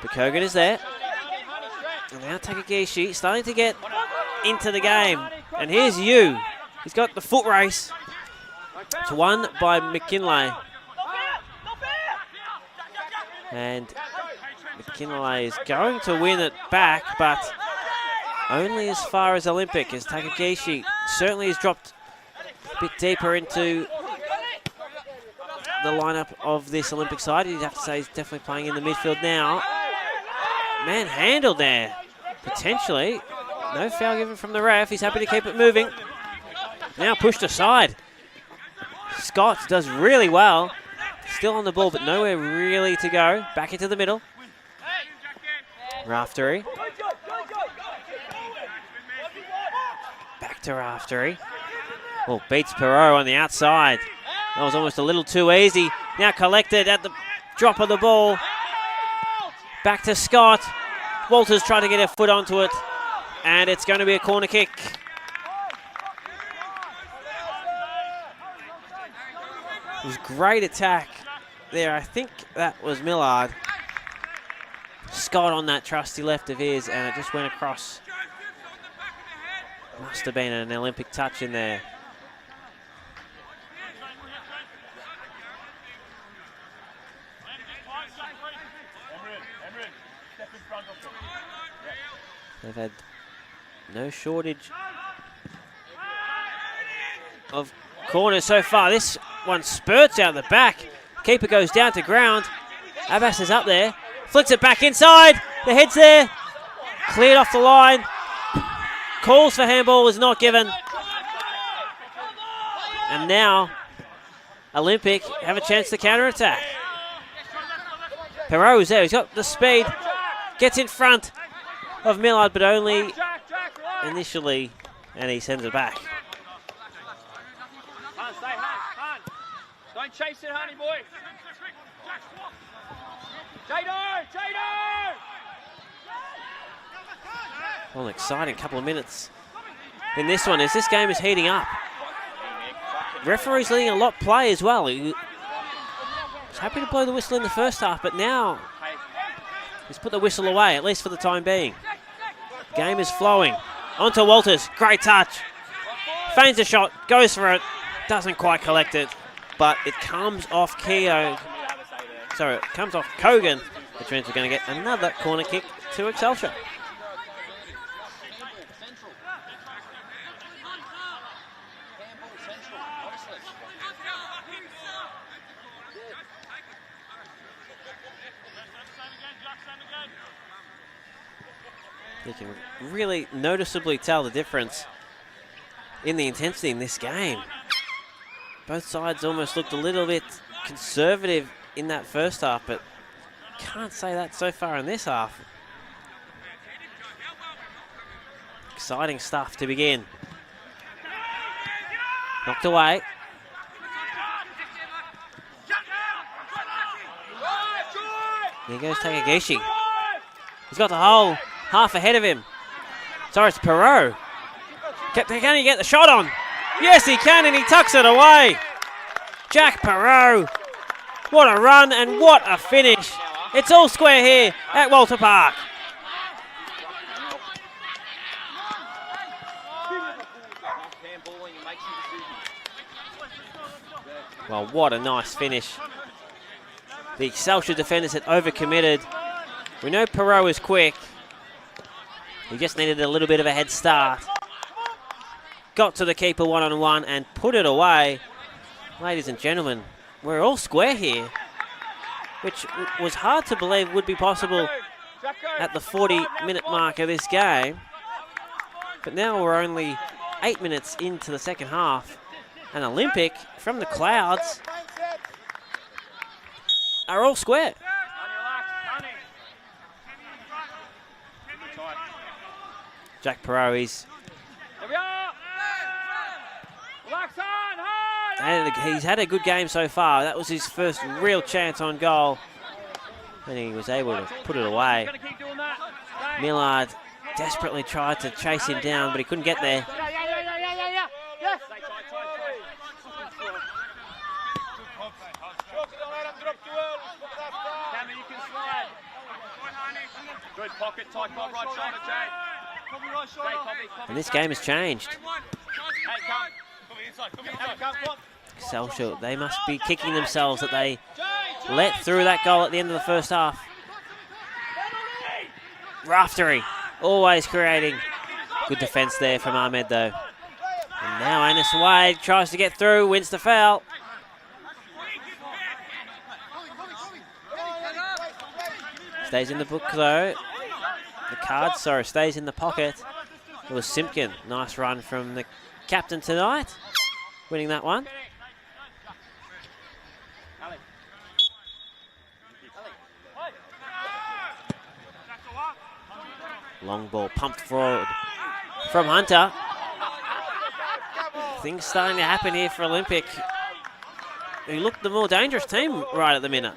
But Kogan is there. And now Takagishi starting to get into the game. And here's Yu. He's got the foot race. It's won by McKinley. And McKinley is going to win it back, but only as far as Olympic, as Takagishi certainly has dropped a bit deeper into the lineup of this Olympic side. You'd have to say he's definitely playing in the midfield now. Manhandled there, potentially. No foul given from the ref. He's happy to keep it moving. Now pushed aside. Scott does really well. Still on the ball, but nowhere really to go. Back into the middle. Raftery. Back to Raftery. Oh, beats Perot on the outside. That was almost a little too easy. Now collected at the drop of the ball. Back to Scott. Walters trying to get her foot onto it. And it's going to be a corner kick. It was great attack there. I think that was Millard. Scott on that trusty left of his, and it just went across. Must have been an Olympic touch in there. They've had no shortage of corners so far. This one spurts out the back. Keeper goes down to ground. Abbas is up there. Flicks it back inside. The head's there. Cleared off the line. Calls for handball is not given. And now Olympic have a chance to counter-attack. Perot is there. He's got the speed. Gets in front of Millard, but only initially, and he sends it back. Don't chase it, honey boy. Jado! Well, an exciting couple of minutes in this one as this game is heating up. Referee's letting a lot play as well. He was happy to blow the whistle in the first half, but now he's put the whistle away, at least for the time being. Game is flowing. Onto Walters. Great touch. Feigns a shot. Goes for it. Doesn't quite collect it. But it comes off Keogh. Sorry, it comes off Kogan, which means we're going to get another corner kick to Excelsior. You can really noticeably tell the difference in the intensity in this game. Both sides almost looked a little bit conservative in that first half, but can't say that so far in this half. Exciting stuff to begin. Knocked away. There goes Takagishi. He's got the hole half ahead of him. Sorry, it's Perot. Can he get the shot on? Yes, he can, and he tucks it away. Jack Perot. What a run and what a finish. It's all square here at Walter Park. Well, what a nice finish. The Excelsior defenders had overcommitted. We know Perot is quick. He just needed a little bit of a head start. Got to the keeper one-on-one and put it away. Ladies and gentlemen, we're all square here, which was hard to believe would be possible at the 40-minute mark of this game. But now we're only 8 minutes into the second half. And Olympic, from the clouds, are all square. Jack Perot, he's had a good game so far. That was his first real chance on goal, and he was able to put it away. Millard desperately tried to chase him down, but he couldn't get there. And this game has changed. Excelsior, they must be kicking themselves that they let through that goal at the end of the first half. Raftery, always creating. Good defence there from Ahmed though. And now Anus Wade tries to get through, wins the foul. Stays in the book though. The card, sorry, stays in the pocket. It was Simpkin. Nice run from the captain tonight, winning that one. Long ball pumped forward from Hunter. Things starting to happen here for Olympic, who looked the more dangerous team right at the minute.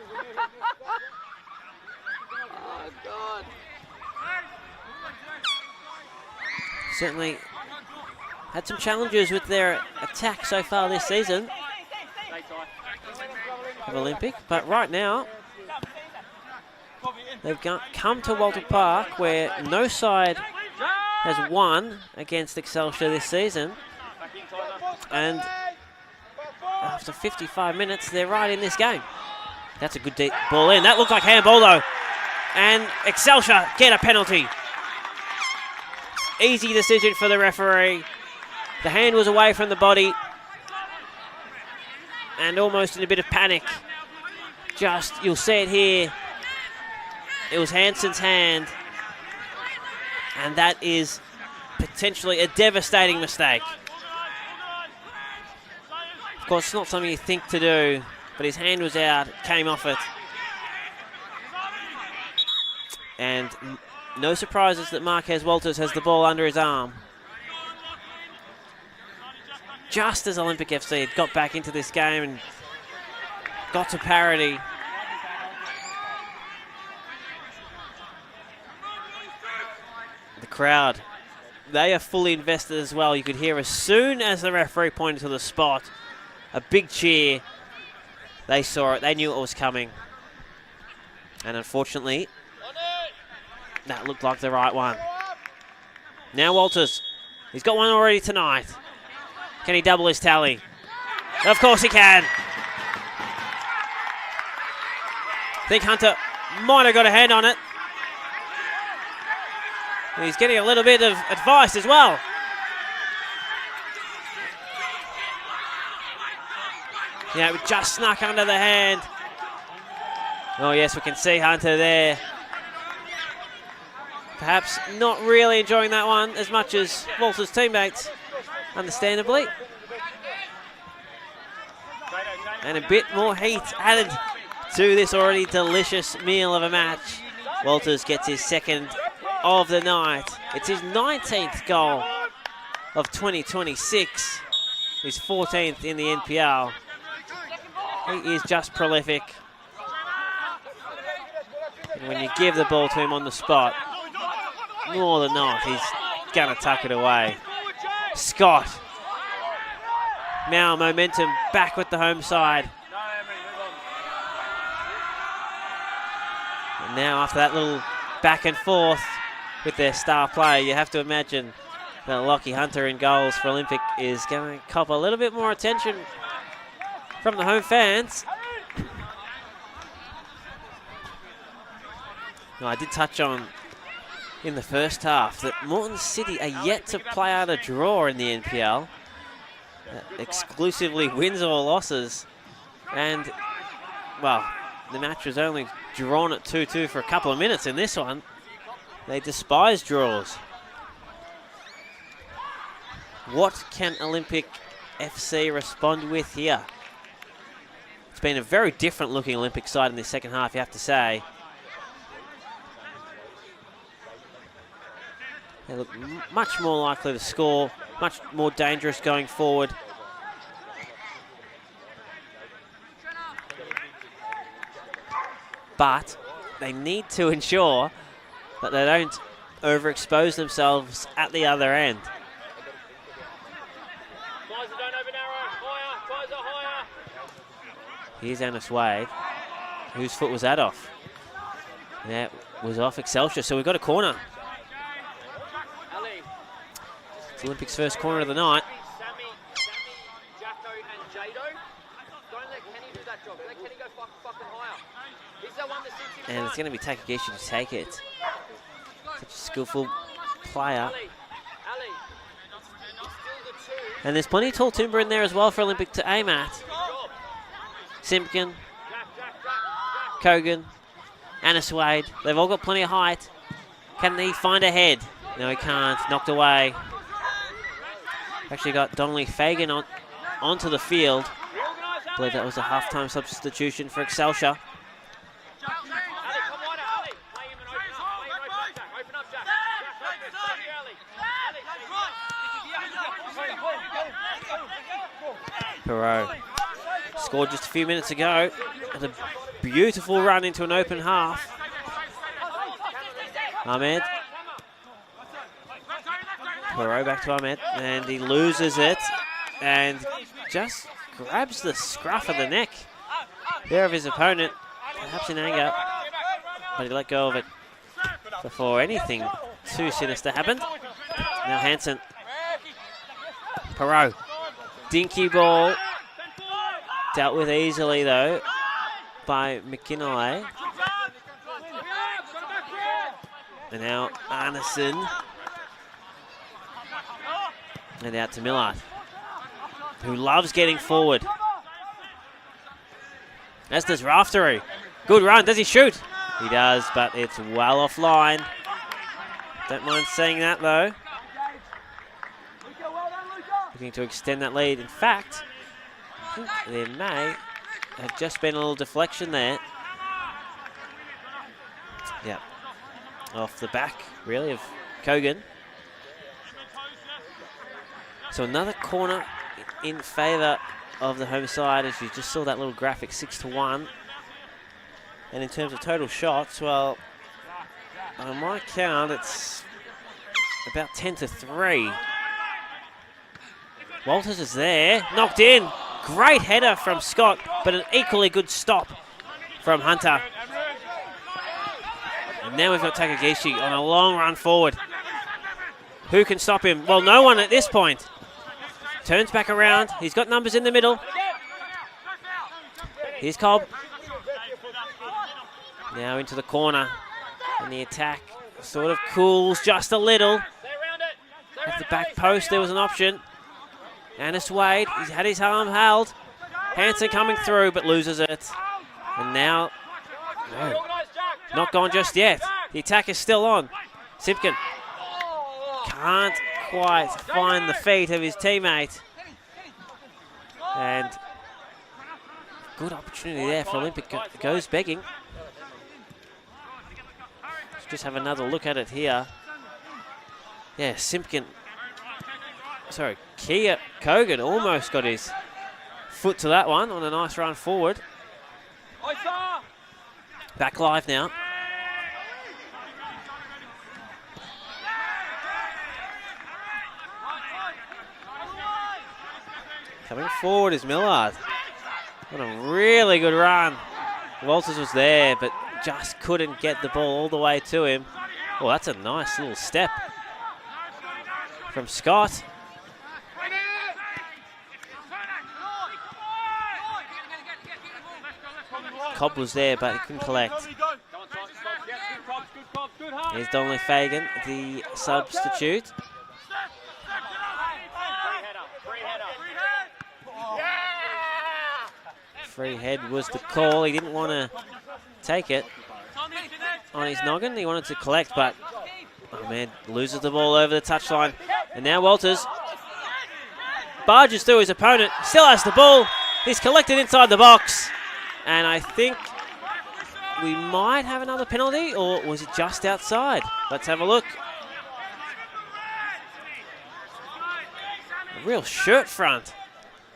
Certainly had some challenges with their attack so far this season of Olympic, but right now they've come to Walter Park, where no side has won against Excelsior this season, and after 55 minutes they're right in this game. That's a good deep ball in. That looked like handball though, and Excelsior get a penalty. Easy decision for the referee. The hand was away from the body, and almost in a bit of panic. Just, you'll see it here. It was Hanson's hand, and that is potentially a devastating mistake. Of course, it's not something you think to do, but his hand was out, came off it. And no surprises that Marquez Walters has the ball under his arm. Just as Olympic FC had got back into this game and got to parity. The crowd, they are fully invested as well. You could hear as soon as the referee pointed to the spot, a big cheer. They saw it, they knew it was coming. And unfortunately, that looked like the right one. Now Walters, he's got one already tonight. Can he double his tally? Of course he can. I think Hunter might have got a hand on it. And he's getting a little bit of advice as well. Yeah, it just snuck under the hand. Oh yes, we can see Hunter there. Perhaps not really enjoying that one as much as Walter's teammates, understandably. And a bit more heat added to this already delicious meal of a match. Walters gets his second of the night. It's his 19th goal of 2026. His 14th in the NPL. He is just prolific. And when you give the ball to him on the spot, more than not, he's going to tuck it away. Scott. Now momentum back with the home side. And now after that little back and forth with their star player, you have to imagine that Lockie Hunter in goals for Olympic is going to cop a little bit more attention from the home fans. Now, I did touch on in the first half that Moreton City are yet to play out a draw in the NPL. Exclusively wins or losses. And, well, the match was only drawn at 2-2 for a couple of minutes in this one. They despise draws. What can Olympic FC respond with here? It's been a very different looking Olympic side in the second half, you have to say. They look much more likely to score, much more dangerous going forward. But they need to ensure that they don't overexpose themselves at the other end. Here's Annis Wade. Whose foot was that off? That was off Excelsior, so we've got a corner. It's Olympics' first corner of the night. And it's going to be Takagishi to take it. Such a skillful player. And there's plenty of tall timber in there as well for Olympic to aim at. Simpkin, Kogan, Annis Wade. They've all got plenty of height. Can he find a head? No, he can't. Knocked away. Actually got Donnelly Fagan onto the field. I believe that was a half-time substitution for Excelsior. Perot scored just a few minutes ago. And a beautiful run into an open half. Ahmed. Perot back to Ahmed, and he loses it and just grabs the scruff of the neck there of his opponent, perhaps in anger, but he let go of it before anything too sinister happened. Now Hansen. Perot. Dinky ball. Dealt with easily though by McKinley. And now Arneson. And out to Millard, who loves getting forward. As does Raftery. Good run. Does he shoot? He does, but it's well offline. Don't mind saying that though. Looking to extend that lead. In fact, I think there may have just been a little deflection there. Yeah. Off the back, really, of Kogan. So another corner in favour of the home side, as you just saw that little graphic, 6-1. And in terms of total shots, well, on my count, it's about 10-3. Walters is there, knocked in. Great header from Scott, but an equally good stop from Hunter. And now we've got Takagishi on a long run forward. Who can stop him? Well, no one at this point. Turns back around. He's got numbers in the middle. Here's Cobb. Now into the corner. And the attack sort of cools just a little. At the back post, there was an option. Annis Wade, he's had his arm held. Hansen coming through, but loses it. And now, no, not gone just yet. The attack is still on. Simpkin can't quite find the feet of his teammate. And good opportunity there for Olympic. Goes begging. Let's just have another look at it here. Yeah, Simpkin. Sorry, Kia Kogan almost got his foot to that one on a nice run forward. Back live now. Coming forward is Millard. What a really good run. Walters was there, but just couldn't get the ball all the way to him. Oh, that's a nice little step from Scott. Cobb was there, but he couldn't collect. Here's Donnelly Fagan, the substitute. Free head was the call. He didn't want to take it on his noggin. He wanted to collect, but oh man, loses the ball over the touchline. And now Walters barges through his opponent. Still has the ball. He's collected inside the box. And I think we might have another penalty, or was it just outside? Let's have a look. A real shirt front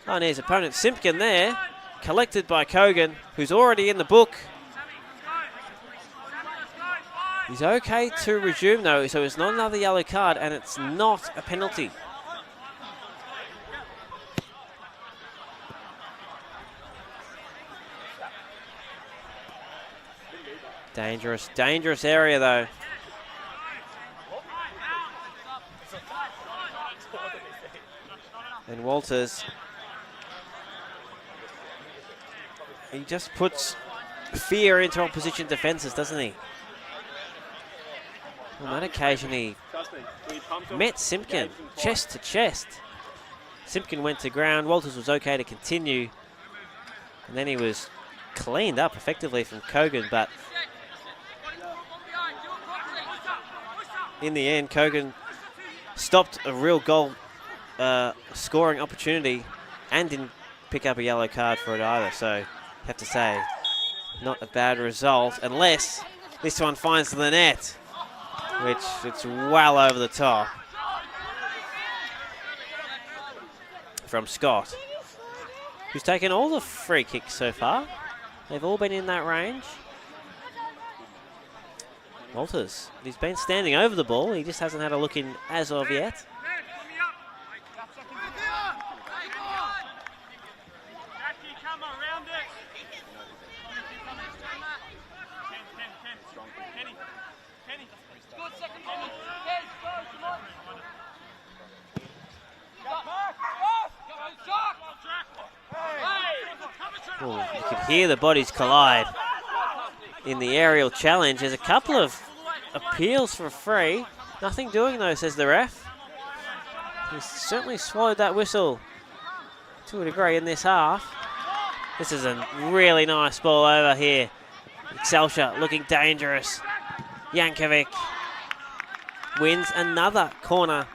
on his opponent Simpkin there. Collected by Kogan, who's already in the book. He's okay to resume though, so it's not another yellow card and it's not a penalty. Dangerous, dangerous area though. And Walters, he just puts fear into opposition defences, doesn't he? On that occasion, he met Simpkin chest to chest. Simpkin went to ground. Walters was okay to continue. And then he was cleaned up effectively from Kogan, but in the end, Kogan stopped a real goal scoring opportunity and didn't pick up a yellow card for it either. So, have to say, not a bad result, unless this one finds the net, which it's well over the top from Scott. who's taken all the free kicks so far. They've all been in that range. Walters, he's been standing over the ball. He just hasn't had a look in as of yet. Oh, you can hear the bodies collide in the aerial challenge. There's a couple of appeals for a free. Nothing doing though, says the ref. He's certainly swallowed that whistle to a degree in this half. This is a really nice ball over here. Excelsior looking dangerous. Jankovic wins another corner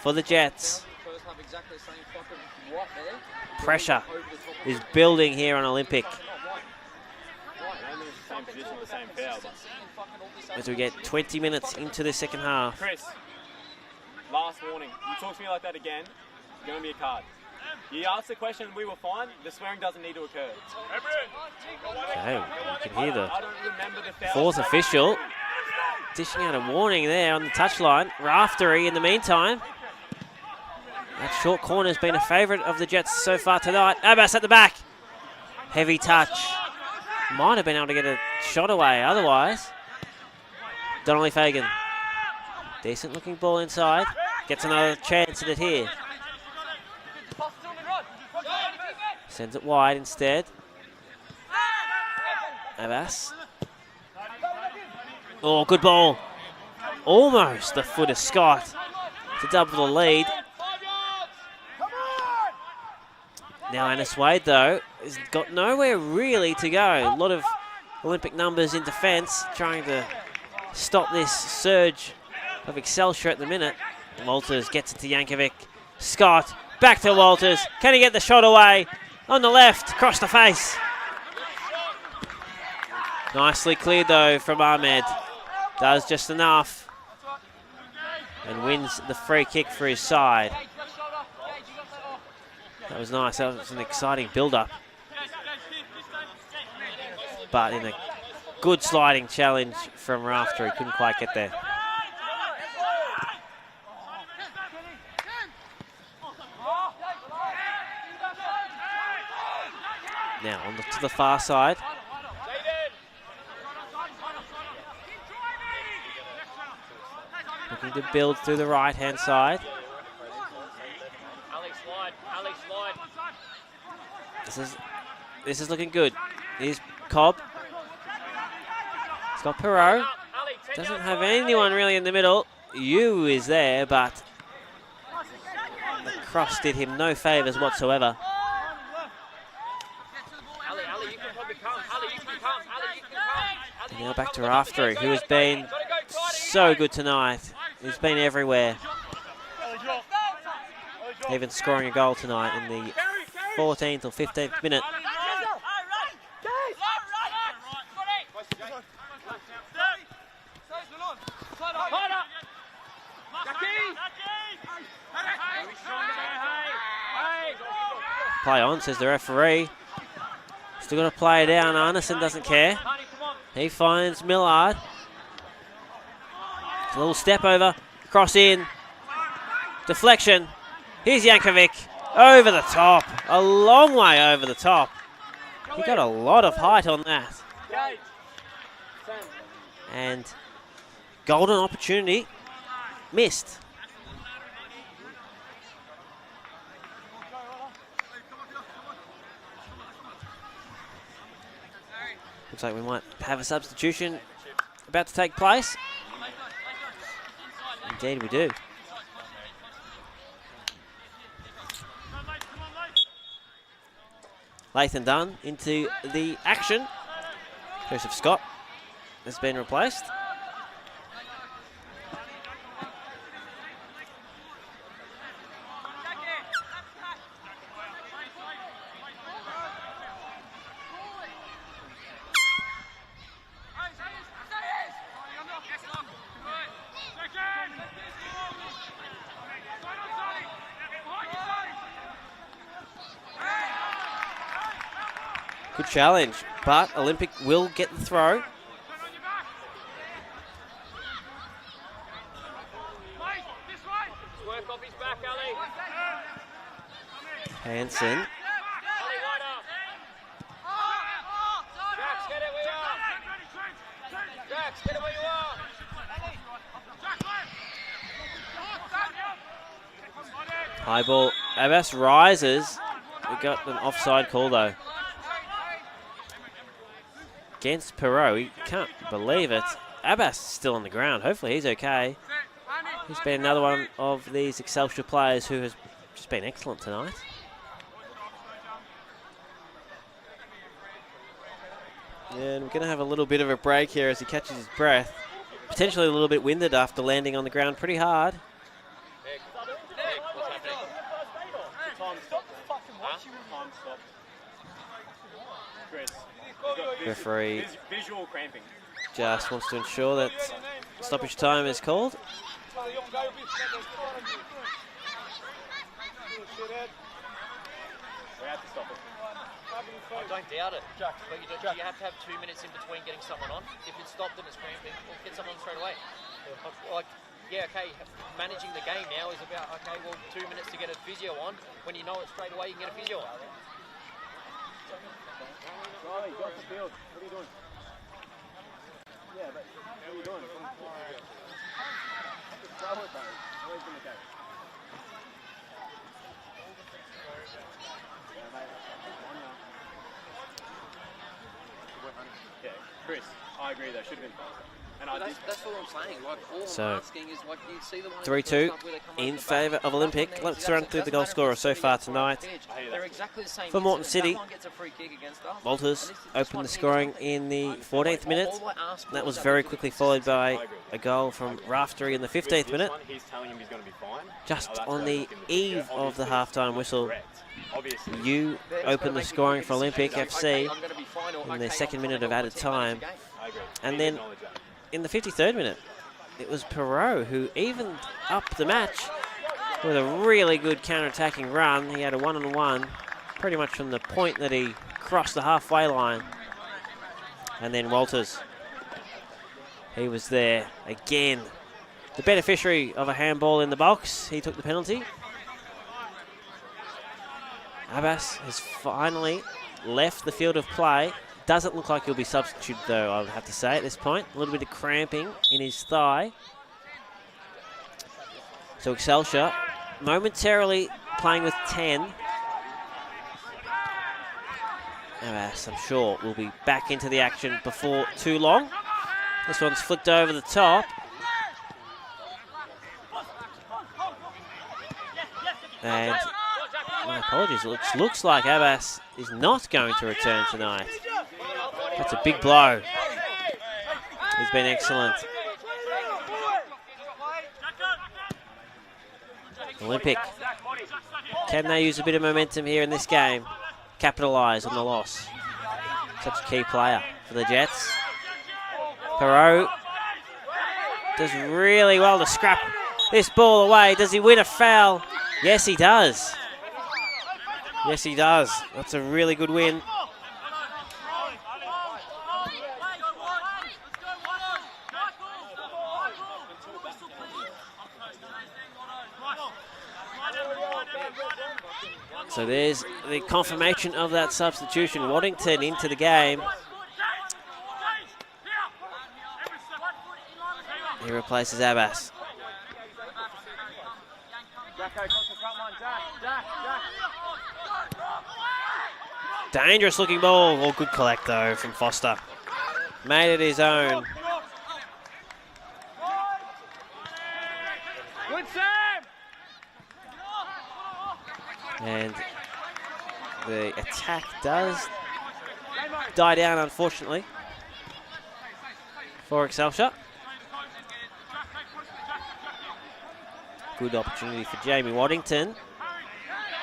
for the Jets. Pressure is building here on Olympic. As we get 20 minutes into the second half. Chris, last warning. You talk to me like that again, it's going to be a card. You asked the question and we were fine. The swearing doesn't need to occur. Okay, you can hear the fourth official dishing out a warning there on the touchline. Raftery in the meantime. That short corner has been a favourite of the Jets so far tonight. Abbas at the back. Heavy touch. Might have been able to get a shot away otherwise. Donnelly Fagan. Decent looking ball inside. Gets another chance at it here. Sends it wide instead. Abbas. Oh, good ball. Almost the foot of Scott to double the lead. Now Annis Wade, though, has got nowhere really to go. A lot of Olympic numbers in defence, trying to stop this surge of Excelsior at the minute. Walters gets it to Jankovic. Scott, back to Walters. Can he get the shot away? On the left, across the face. Nicely cleared, though, from Ahmed. Does just enough. And wins the free kick for his side. That was nice. That was an exciting build-up. But in a good sliding challenge from Rafter, he couldn't quite get there. Now on to the far side. Looking to build through the right-hand side. This is looking good. Here's Cobb. He's got Perot. Doesn't have anyone really in the middle. Yu is there, but the cross did him no favours whatsoever. And now back to Raftery, who has been so good tonight. He's been everywhere. Even scoring a goal tonight in the 14th or 15th minute. Play on, says the referee. Still got to play down. Arneson doesn't care. He finds Millard. A little step over, cross in. Deflection. Here's Jankovic. Over the top. A long way over the top. He got a lot of height on that. And golden opportunity missed. Looks like we might have a substitution about to take place. Indeed we do. Lathan Dunn into the action. Joseph Scott has been replaced. Good challenge, but Olympic will get the throw. Work off his back, Ali. Hansen. Jax, get it where you are. Jax, get it where you are. High ball. Abbas rises. We got an offside call though. Against Perot. He can't believe it. Abbas is still on the ground. Hopefully he's okay. He's been another one of these Excelsior players who has just been excellent tonight. And we're going to have a little bit of a break here as he catches his breath. Potentially a little bit winded after landing on the ground pretty hard. Referee Visual cramping. just wants to ensure that stoppage time is called. We have to stop it. I don't doubt it, but you have to have 2 minutes in between getting someone on. If it's stopped and it's cramping, we'll get someone straight away. Like, yeah, okay, managing the game now is about, okay, well, 2 minutes to get a physio on. When you know it straight away, you can get a physio on. Riley, go off the field. What are you doing? Yeah, but what are you doing? Just throw it, though. Always going to go. Yeah, Chris, I agree. That should have been faster. And That's all I'm saying. Like, all So, I'm asking is, like, you see the one 3-2 in favour of Olympic. Let's run through the goal scorer so far tonight. They're exactly the same. For Moreton City, Someone gets a free kick against us. Walters opened the scoring in the 14th minute. That was very quickly followed by a goal from Raftery in the 15th minute. He's telling him he's going to be fine. Just on the eve of the halftime whistle, you opened the scoring for Olympic FC in the second minute of added time. And then in the 53rd minute, it was Perot who evened up the match with a really good counter-attacking run. He had a one-on-one pretty much from the point that he crossed the halfway line. And then Walters, he was there again. The beneficiary of a handball in the box, he took the penalty. Abbas has finally left the field of play. Doesn't look like he'll be substituted though, I would have to say at this point. A little bit of cramping in his thigh. So Excelsior momentarily playing with 10. Abbas, I'm sure, will be back into the action before too long. This one's flicked over the top. And my apologies, it looks like Abbas is not going to return tonight. That's a big blow. He's been excellent. Olympic, can they use a bit of momentum here in this game? Capitalise on the loss. Such a key player for the Jets. Perot does really well to scrap this ball away. Does he win a foul? Yes, he does. Yes, he does. That's a really good win. So there's the confirmation of that substitution. Waddington into the game. He replaces Abbas. Dangerous looking ball. Oh, good collect though from Foster. Made it his own. Good Sam! And the attack does die down, unfortunately, for Excelsior. Good opportunity for Jamie Waddington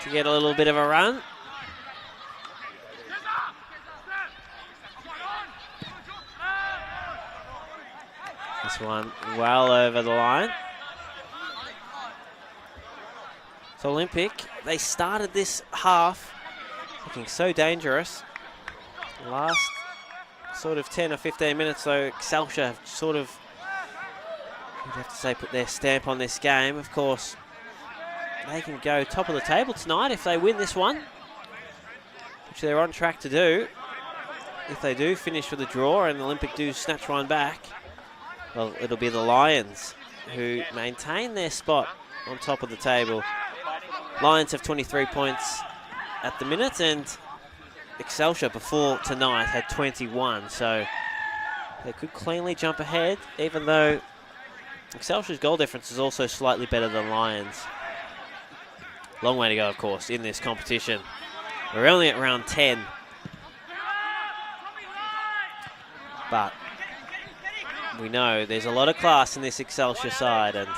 to get a little bit of a run. This one well over the line. So Olympic, they started this half looking so dangerous. Last sort of 10 or 15 minutes, though, Excelsior have sort of, you'd have to say, put their stamp on this game. Of course, they can go top of the table tonight if they win this one, which they're on track to do. If they do finish with a draw and Olympic do snatch one back, well, it'll be the Lions who maintain their spot on top of the table. Lions have 23 points at the minute, and Excelsior before tonight had 21, so they could cleanly jump ahead, even though Excelsior's goal difference is also slightly better than Lions. Long way to go, of course, in this competition. We're only at round 10. But we know there's a lot of class in this Excelsior side, and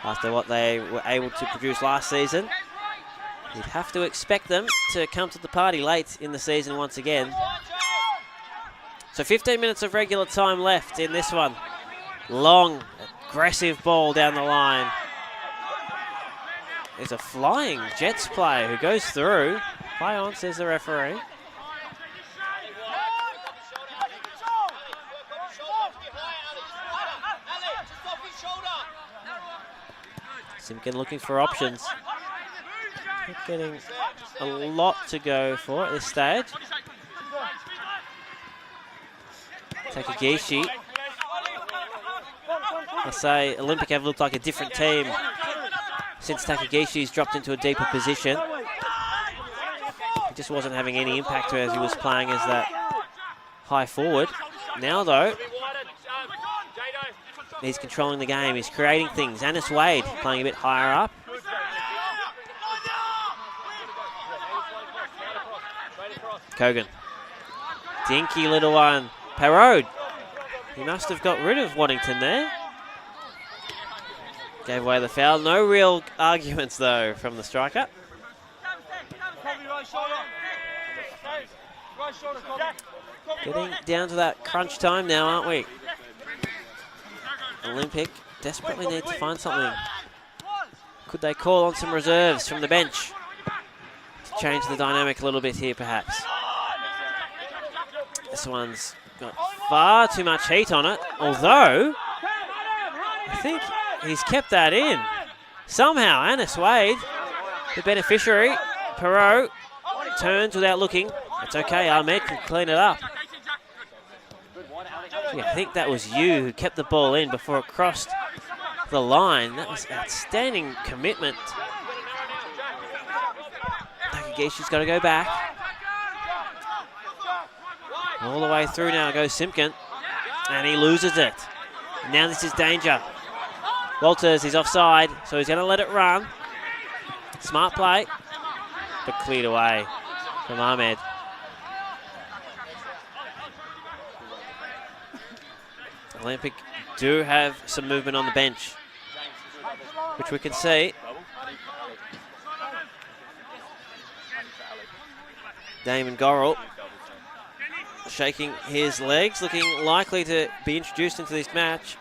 after what they were able to produce last season, you'd have to expect them to come to the party late in the season once again. So 15 minutes of regular time left in this one. Long, aggressive ball down the line. There's a flying Jets player who goes through. Play on, says the referee. Simpkin looking for options. Not getting a lot to go for at this stage. Takagishi. I say Olympic have looked like a different team since Takagishi's dropped into a deeper position. He just wasn't having any impact as he was playing as that high forward. Now though, he's controlling the game, he's creating things. Anis Wade playing a bit higher up. Kogan. Dinky little one. Parode. He must have got rid of Waddington there. Gave away the foul. No real arguments though from the striker. Getting down to that crunch time now, aren't we? Olympic desperately need to find something. Could they call on some reserves from the bench to change the dynamic a little bit here, perhaps? This one's got far too much heat on it, although I think he's kept that in. Somehow, Anis Wade, the beneficiary, Perot, turns without looking. It's okay, Ahmed can clean it up. I think that was you who kept the ball in before it crossed the line. That was outstanding commitment. Takagishi's got to go back. All the way through now goes Simpkin, and he loses it. Now this is danger. Walters, he's offside, so he's going to let it run. Smart play, but cleared away from Ahmed. Olympic do have some movement on the bench, which we can see. Damon Gorrell shaking his legs, looking likely to be introduced into this match.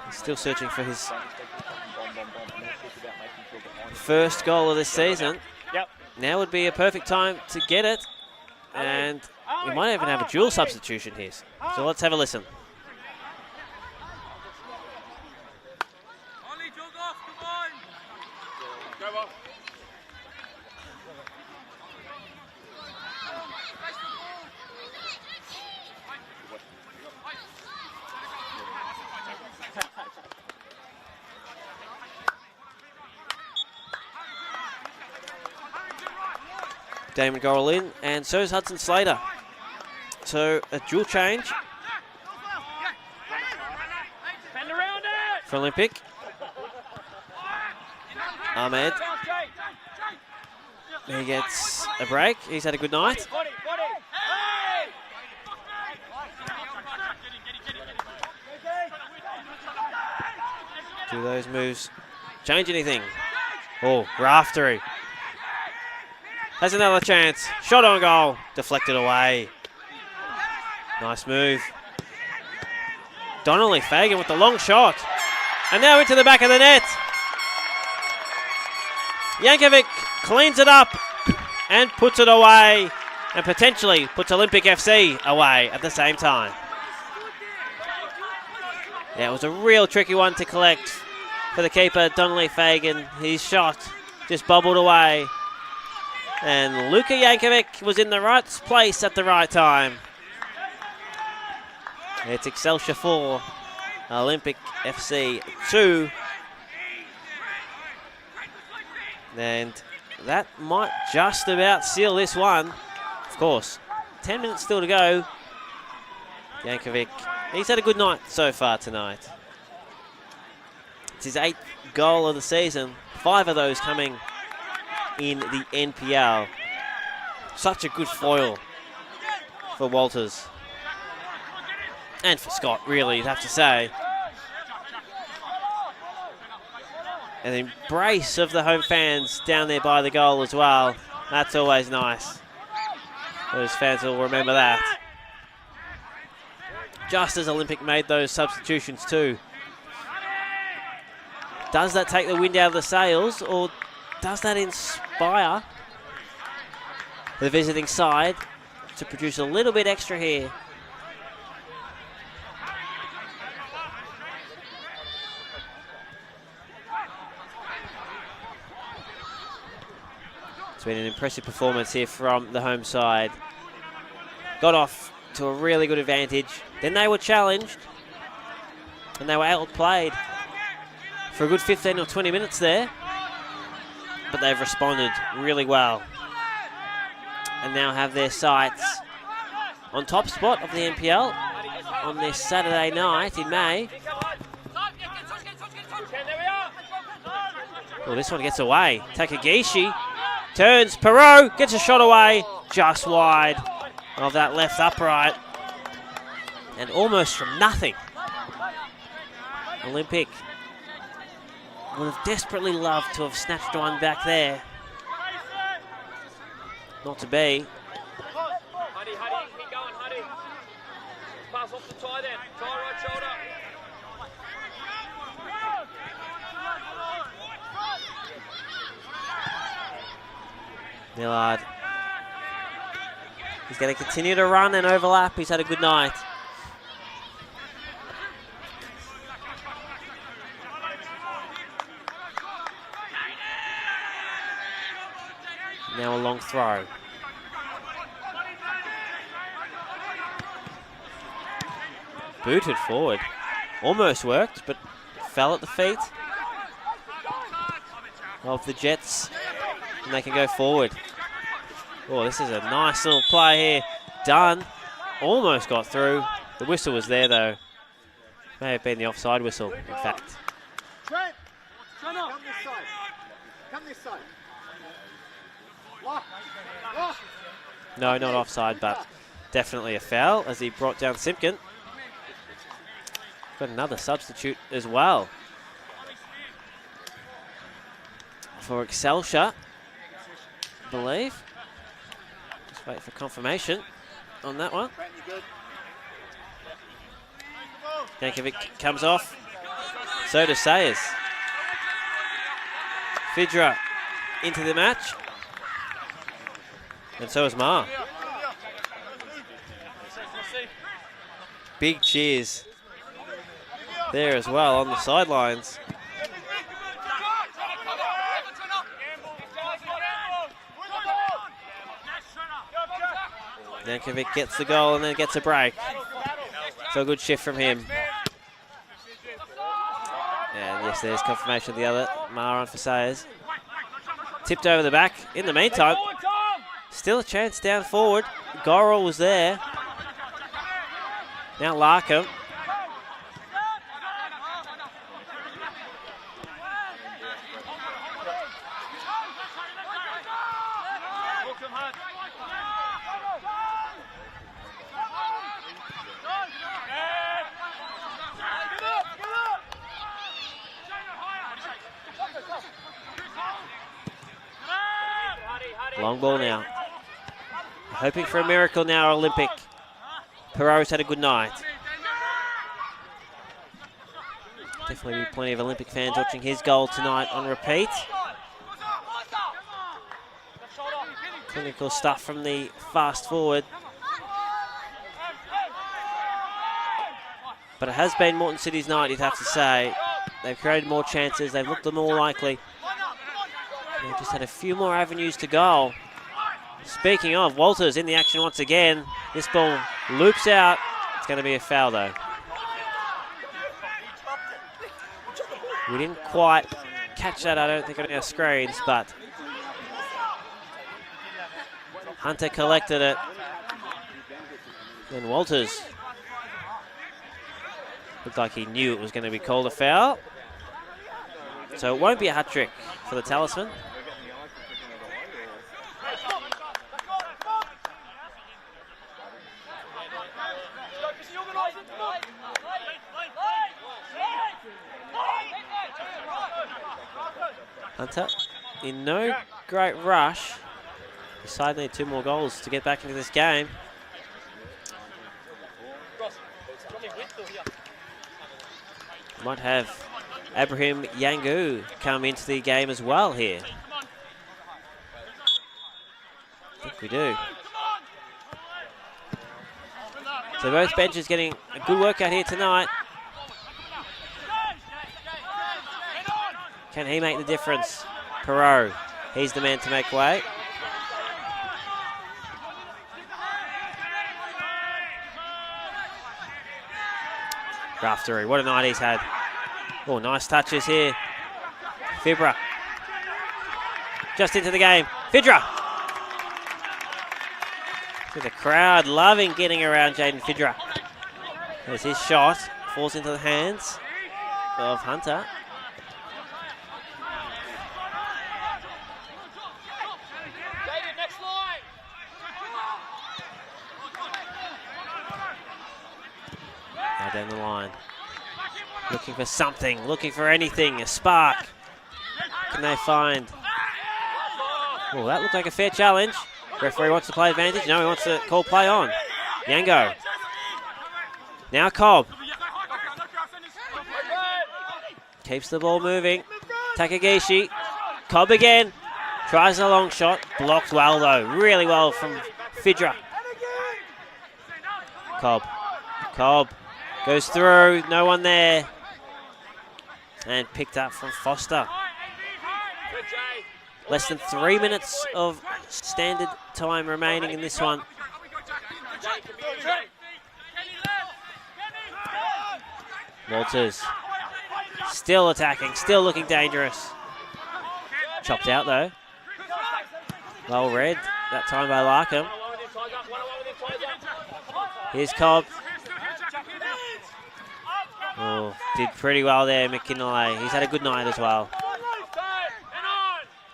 He's still searching for his first goal of this season. Now would be a perfect time to get it. And we might even have a dual substitution here. So let's have a listen. Damon Gorrell in, and so is Hudson Slater. So a dual change for Olympic. Ahmed. He gets a break. He's had a good night. Do those moves change anything? Oh, Raftery. Has another chance. Shot on goal. Deflected away. Nice move. Donnelly Fagan with the long shot. And now into the back of the net. Yankovic cleans it up and puts it away, and potentially puts Olympic FC away at the same time. Yeah, it was a real tricky one to collect for the keeper, Donnelly Fagan. His shot just bobbled away. And Luka Yankovic was in the right place at the right time. It's Excelsior 4, Olympic FC 2. And that might just about seal this one. Of course, 10 minutes still to go. Yankovic, he's had a good night so far tonight. It's his 8th goal of the season, 5 of those coming in the NPL. Such a good foil for Walters. And for Scott, really, you'd have to say. An embrace of the home fans down there by the goal as well. That's always nice. Those fans will remember that. Just as Olympic made those substitutions too. Does that take the wind out of the sails, or does that inspire the visiting side to produce a little bit extra here? It's been an impressive performance here from the home side. Got off to a really good advantage. Then they were challenged and they were outplayed for a good 15 or 20 minutes there. But they've responded really well and now have their sights on top spot of the NPL on this Saturday night in May. Well, this one gets away. Takagishi turns, Perot gets a shot away, just wide of that left upright. And almost from nothing, Olympic would have desperately loved to have snatched one back there. Not to be. Huddy, keep going, Huddy. Pass off the tie then. Tie right shoulder. Millard. He's going to continue to run and overlap. He's had a good night. Now a long throw. Booted forward. Almost worked, but fell at the feet of the Jets. And they can go forward. Oh, this is a nice little play here. Done. Almost got through. The whistle was there, though. May have been the offside whistle, in fact. Trent, come this side. Come this side. Lock. No, not offside, but definitely a foul as he brought down Simpkin. Got another substitute as well for Excelsior, I believe. Just wait for confirmation on that one. Yankovic comes off. So does Sayers. Fidra into the match. And so is Ma. Big cheers there as well on the sidelines. Yankovic gets the goal and then gets a break. So a good shift from him. And yes, there's confirmation of the other. Ma on for Sayers. Tipped over the back. In the meantime, still a chance down forward. Gorrell was there. Now Larkham. Long ball now. Hoping for a miracle now, Olympic. Perot's had a good night. Definitely be plenty of Olympic fans watching his goal tonight on repeat. Clinical stuff from the fast forward. But it has been Moreton City's night, you'd have to say. They've created more chances, they've looked the more likely. They've just had a few more avenues to goal. Speaking of, Walters in the action once again. This ball loops out. It's going to be a foul though. We didn't quite catch that, I don't think, on our screens, but Hunter collected it. And Walters looked like he knew it was going to be called a foul. So it won't be a hat-trick for the Talisman. Hunter in no great rush. The side need 2 more goals to get back into this game. Might have Abraham Yangu come into the game as well here. I think we do. So both benches getting a good workout here tonight. Can he make the difference? Perot, he's the man to make way. Raftery, what a night he's had. Oh, nice touches here. Fibra. Just into the game. Fidra. The crowd loving getting around Jaden Fidra. There's his shot. Falls into the hands of Hunter. Now down the line. Looking for something, looking for anything, a spark. Can they find? Oh, that looked like a fair challenge. Referee wants to play advantage. No, he wants to call play on. Yango. Now Cobb. Keeps the ball moving. Takagishi. Cobb again. Tries a long shot. Blocked well though. Really well from Fidra. Cobb. Cobb. Goes through. No one there. And picked up from Foster. Less than 3 minutes of standard time remaining in this one. Walters still attacking, still looking dangerous. Chopped out though. Well read that time by Larkham. Here's Cobb. Oh, did pretty well there, McKinley. He's had a good night as well.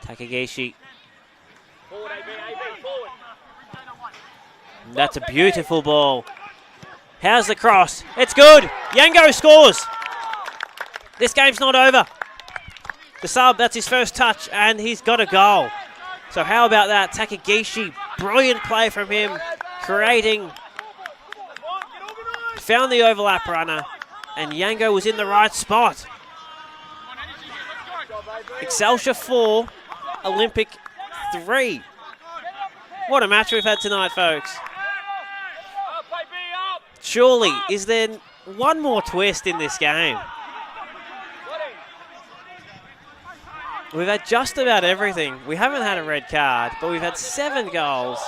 Takagishi. That's a beautiful ball. How's the cross? It's good. Yango scores. This game's not over. The sub, that's his first touch, and he's got a goal. So how about that? Takagishi, brilliant play from him, creating. Found the overlap runner, and Yango was in the right spot. Excelsior 4, Olympic 3. What a match we've had tonight, folks. Surely, is there one more twist in this game? We've had just about everything. We haven't had a red card, but we've had 7 goals,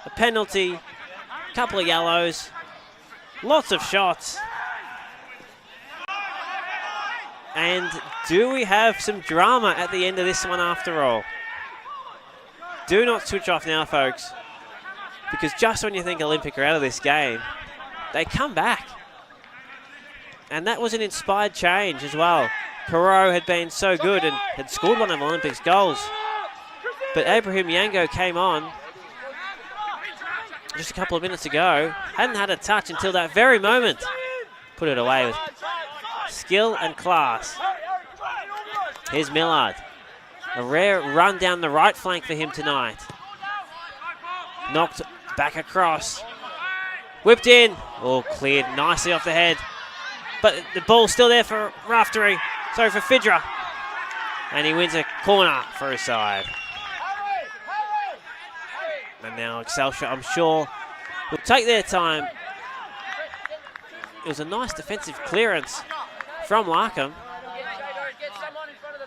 a penalty, a couple of yellows, lots of shots. And do we have some drama at the end of this one after all? Do not switch off now, folks, because just when you think Olympic are out of this game, they come back. And that was an inspired change as well. Perot had been so good and had scored one of Olympics' goals. But Abraham Yango came on just a couple of minutes ago. Hadn't had a touch until that very moment. Put it away with skill and class. Here's Millard. A rare run down the right flank for him tonight. Knocked back across. Whipped in. Oh, cleared nicely off the head. But the ball's still there for Raftery. Sorry, for Fidra. And he wins a corner for his side. And now Excelsior, I'm sure, will take their time. It was a nice defensive clearance from Larkham.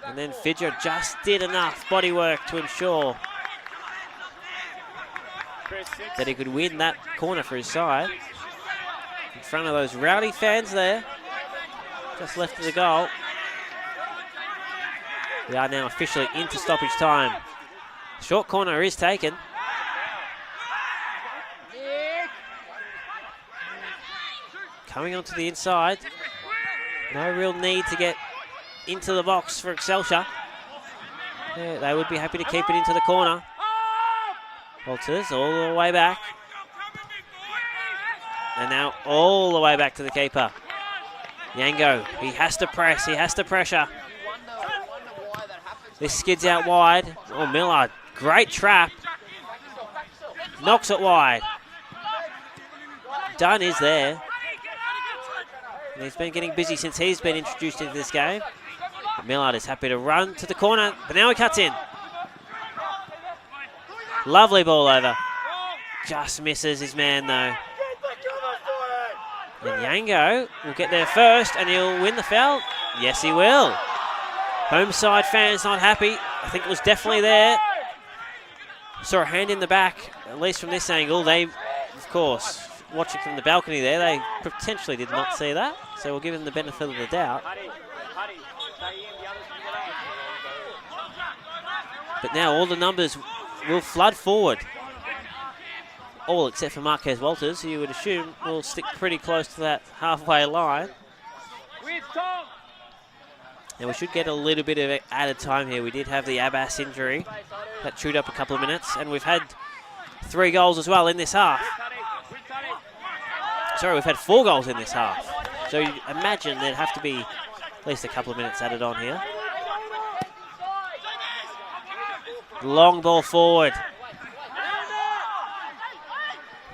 And then Fidger just did enough bodywork to ensure that he could win that corner for his side. In front of those rowdy fans there, just left of the goal. We are now officially into stoppage time. Short corner is taken. Coming onto the inside. No real need to get into the box for Excelsior. Yeah, they would be happy to keep it into the corner. Walters all the way back. And now all the way back to the keeper. Yango, he has to press, he has to pressure. This skids out wide. Oh, Millard, great trap. Knocks it wide. Dunn is there. And he's been getting busy since he's been introduced into this game. Millard is happy to run to the corner, but now he cuts in. Lovely ball over. Just misses his man though. And Yango will get there first and he'll win the foul. Yes, he will. Home side fans not happy. I think it was definitely there. Saw a hand in the back, at least from this angle. They, of course, watching from the balcony there, they potentially did not see that. So we'll give them the benefit of the doubt. But now all the numbers will flood forward. All except for Marquez Walters, who you would assume will stick pretty close to that halfway line. And we should get a little bit of added time here. We did have the Abbas injury that chewed up a couple of minutes, and we've had 3 goals as well in this half. Sorry, we've had 4 goals in this half. So you imagine there'd have to be at least a couple of minutes added on here. Long ball forward.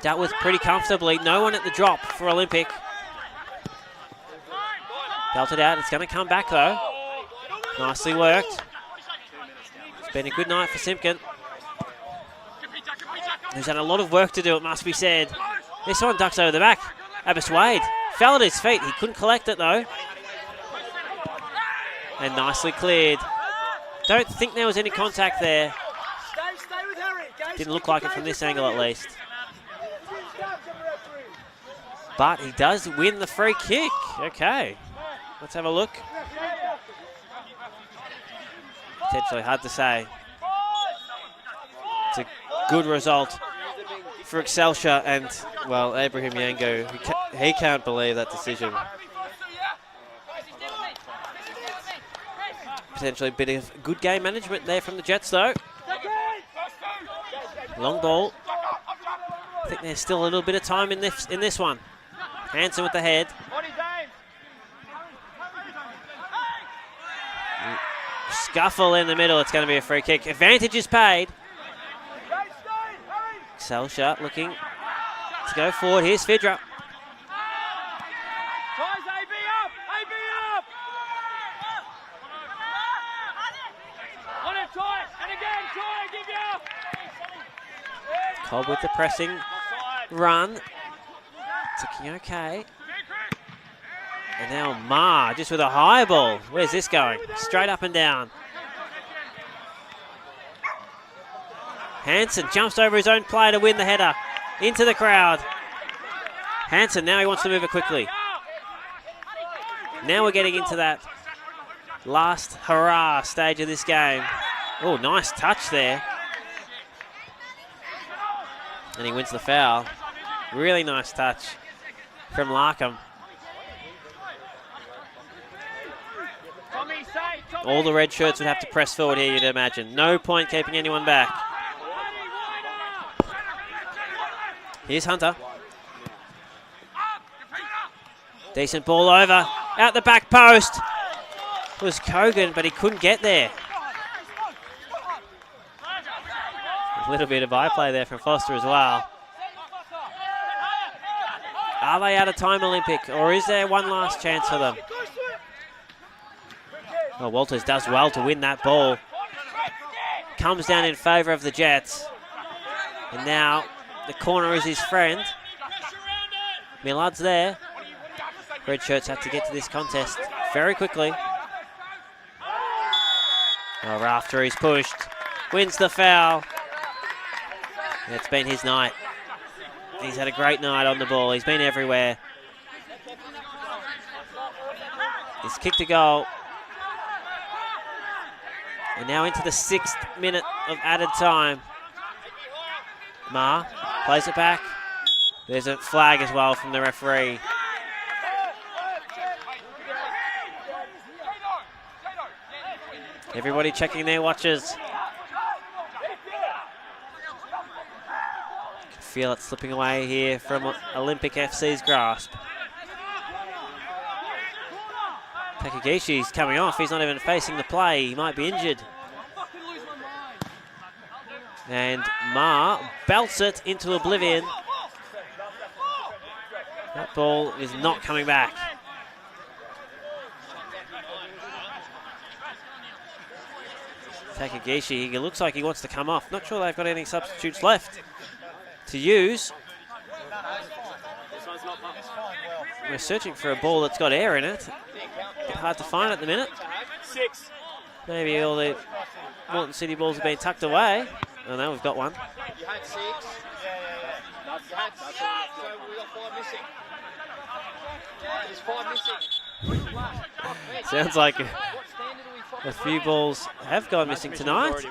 Dealt with pretty comfortably. No one at the drop for Olympic. Belted out. It's going to come back though. Nicely worked. It's been a good night for Simpkin, who's had a lot of work to do, it must be said. This one ducks over the back. Abbas Wade fell at his feet. He couldn't collect it though. And nicely cleared. Don't think there was any contact there. Didn't look like it from this angle at least. But he does win the free kick. Okay, let's have a look. Potentially hard to say. It's a good result for Excelsior and, well, Abraham Yango. He can't believe that decision. Potentially a bit of good game management there from the Jets though. Long ball. I think there's still a little bit of time in this one. Hanson with the head. Scuffle in the middle. It's going to be a free kick. Advantage is paid. Excelsior looking to go forward. Here's Fidra. Cobb with the pressing run. Ticking okay. And now Ma just with a high ball. Where's this going? Straight up and down. Hanson jumps over his own player to win the header. Into the crowd. Hanson, now he wants to move it quickly. Now we're getting into that last hurrah stage of this game. Oh, nice touch there. And he wins the foul. Really nice touch from Larkham. All the red shirts would have to press forward here, you'd imagine. No point keeping anyone back. Here's Hunter. Decent ball over. Out the back post. It was Kogan, but he couldn't get there. A little bit of eye play there from Foster as well. Are they out of time, Olympic, or is there one last chance for them? Well, Walters does well to win that ball. Comes down in favour of the Jets. And now the corner is his friend. Millard's there. Red shirts have to get to this contest very quickly. Oh, Rafter is pushed. Wins the foul. It's been his night. He's had a great night on the ball. He's been everywhere. He's kicked a goal. We're now into the 6th minute of added time. Ma plays it back. There's a flag as well from the referee. Everybody checking their watches. Can feel it slipping away here from Olympic FC's grasp. Takagishi's coming off. He's not even facing the play. He might be injured. And Ma belts it into oblivion. That ball is not coming back. Takagishi, he looks like he wants to come off. Not sure they've got any substitutes left to use. We're searching for a ball that's got air in it. Bit hard to find at the minute. Maybe all the Moreton City balls have been tucked away. Oh no, we've got one. You had 6. You had 6. So we got 5 missing. There's 5 missing. Sounds like a few balls have gone missing tonight.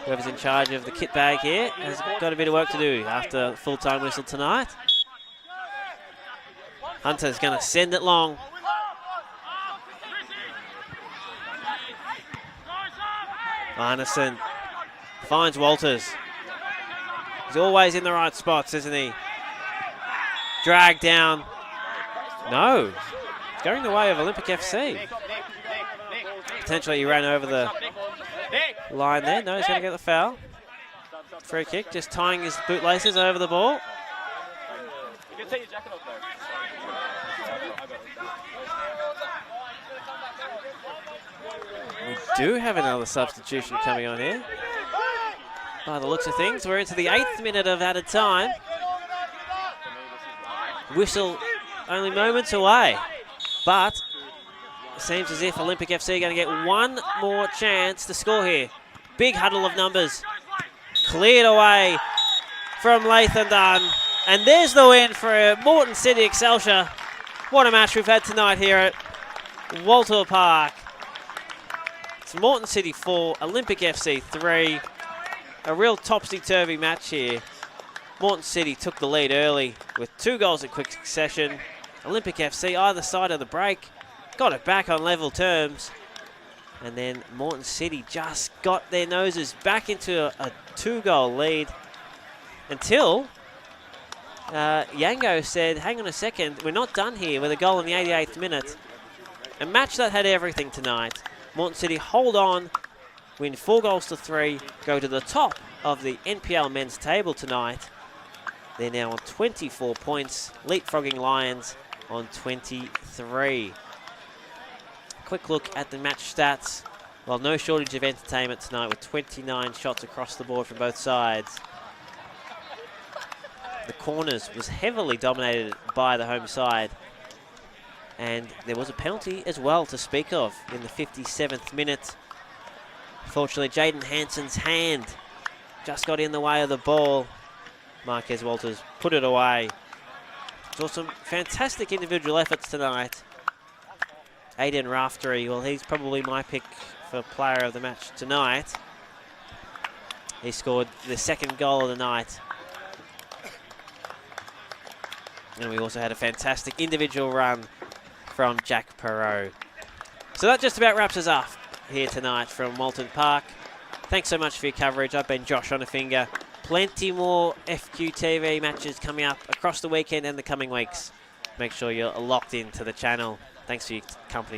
Whoever's in charge of the kit bag here has got a bit of work to do after full-time whistle tonight. Hunter's going to send it long. Arneson finds Walters. He's always in the right spots, isn't he? Drag down. No. It's going the way of Olympic FC. Potentially he ran over the line there. No, he's going to get the foul. Free kick, just tying his bootlaces over the ball. You can take your jacket off though. We do have another substitution coming on here. By the looks of things, we're into the 8th minute of added time. Whistle only moments away. But it seems as if Olympic FC are going to get one more chance to score here. Big huddle of numbers. Cleared away from Lathan Dunn. And there's the win for Moreton City Excelsior. What a match we've had tonight here at Walter Park. It's Moreton City 4, Olympic FC 3. A real topsy-turvy match here. Moreton City took the lead early with 2 goals in quick succession. Olympic FC either side of the break got it back on level terms. And then Moreton City just got their noses back into a 2-goal lead until Yango said, hang on a second, we're not done here with a goal in the 88th minute. A match that had everything tonight. Moreton City hold on, win 4-3, go to the top of the NPL men's table tonight. They're now on 24 points, leapfrogging Lions on 23. Quick look at the match stats. Well, no shortage of entertainment tonight with 29 shots across the board from both sides. The corners was heavily dominated by the home side. And there was a penalty as well to speak of in the 57th minute. Fortunately, Jaden Hansen's hand just got in the way of the ball. Marquez Walters put it away. Saw some fantastic individual efforts tonight. Aiden Raftery, well, he's probably my pick for player of the match tonight. He scored the 2nd goal of the night. And we also had a fantastic individual run from Jack Perot. So that just about wraps us up here tonight from Moreton Park. Thanks so much for your coverage. I've been Josh Onafinger. Plenty more FQTV matches coming up across the weekend and the coming weeks. Make sure you're locked into the channel. Thanks for your company.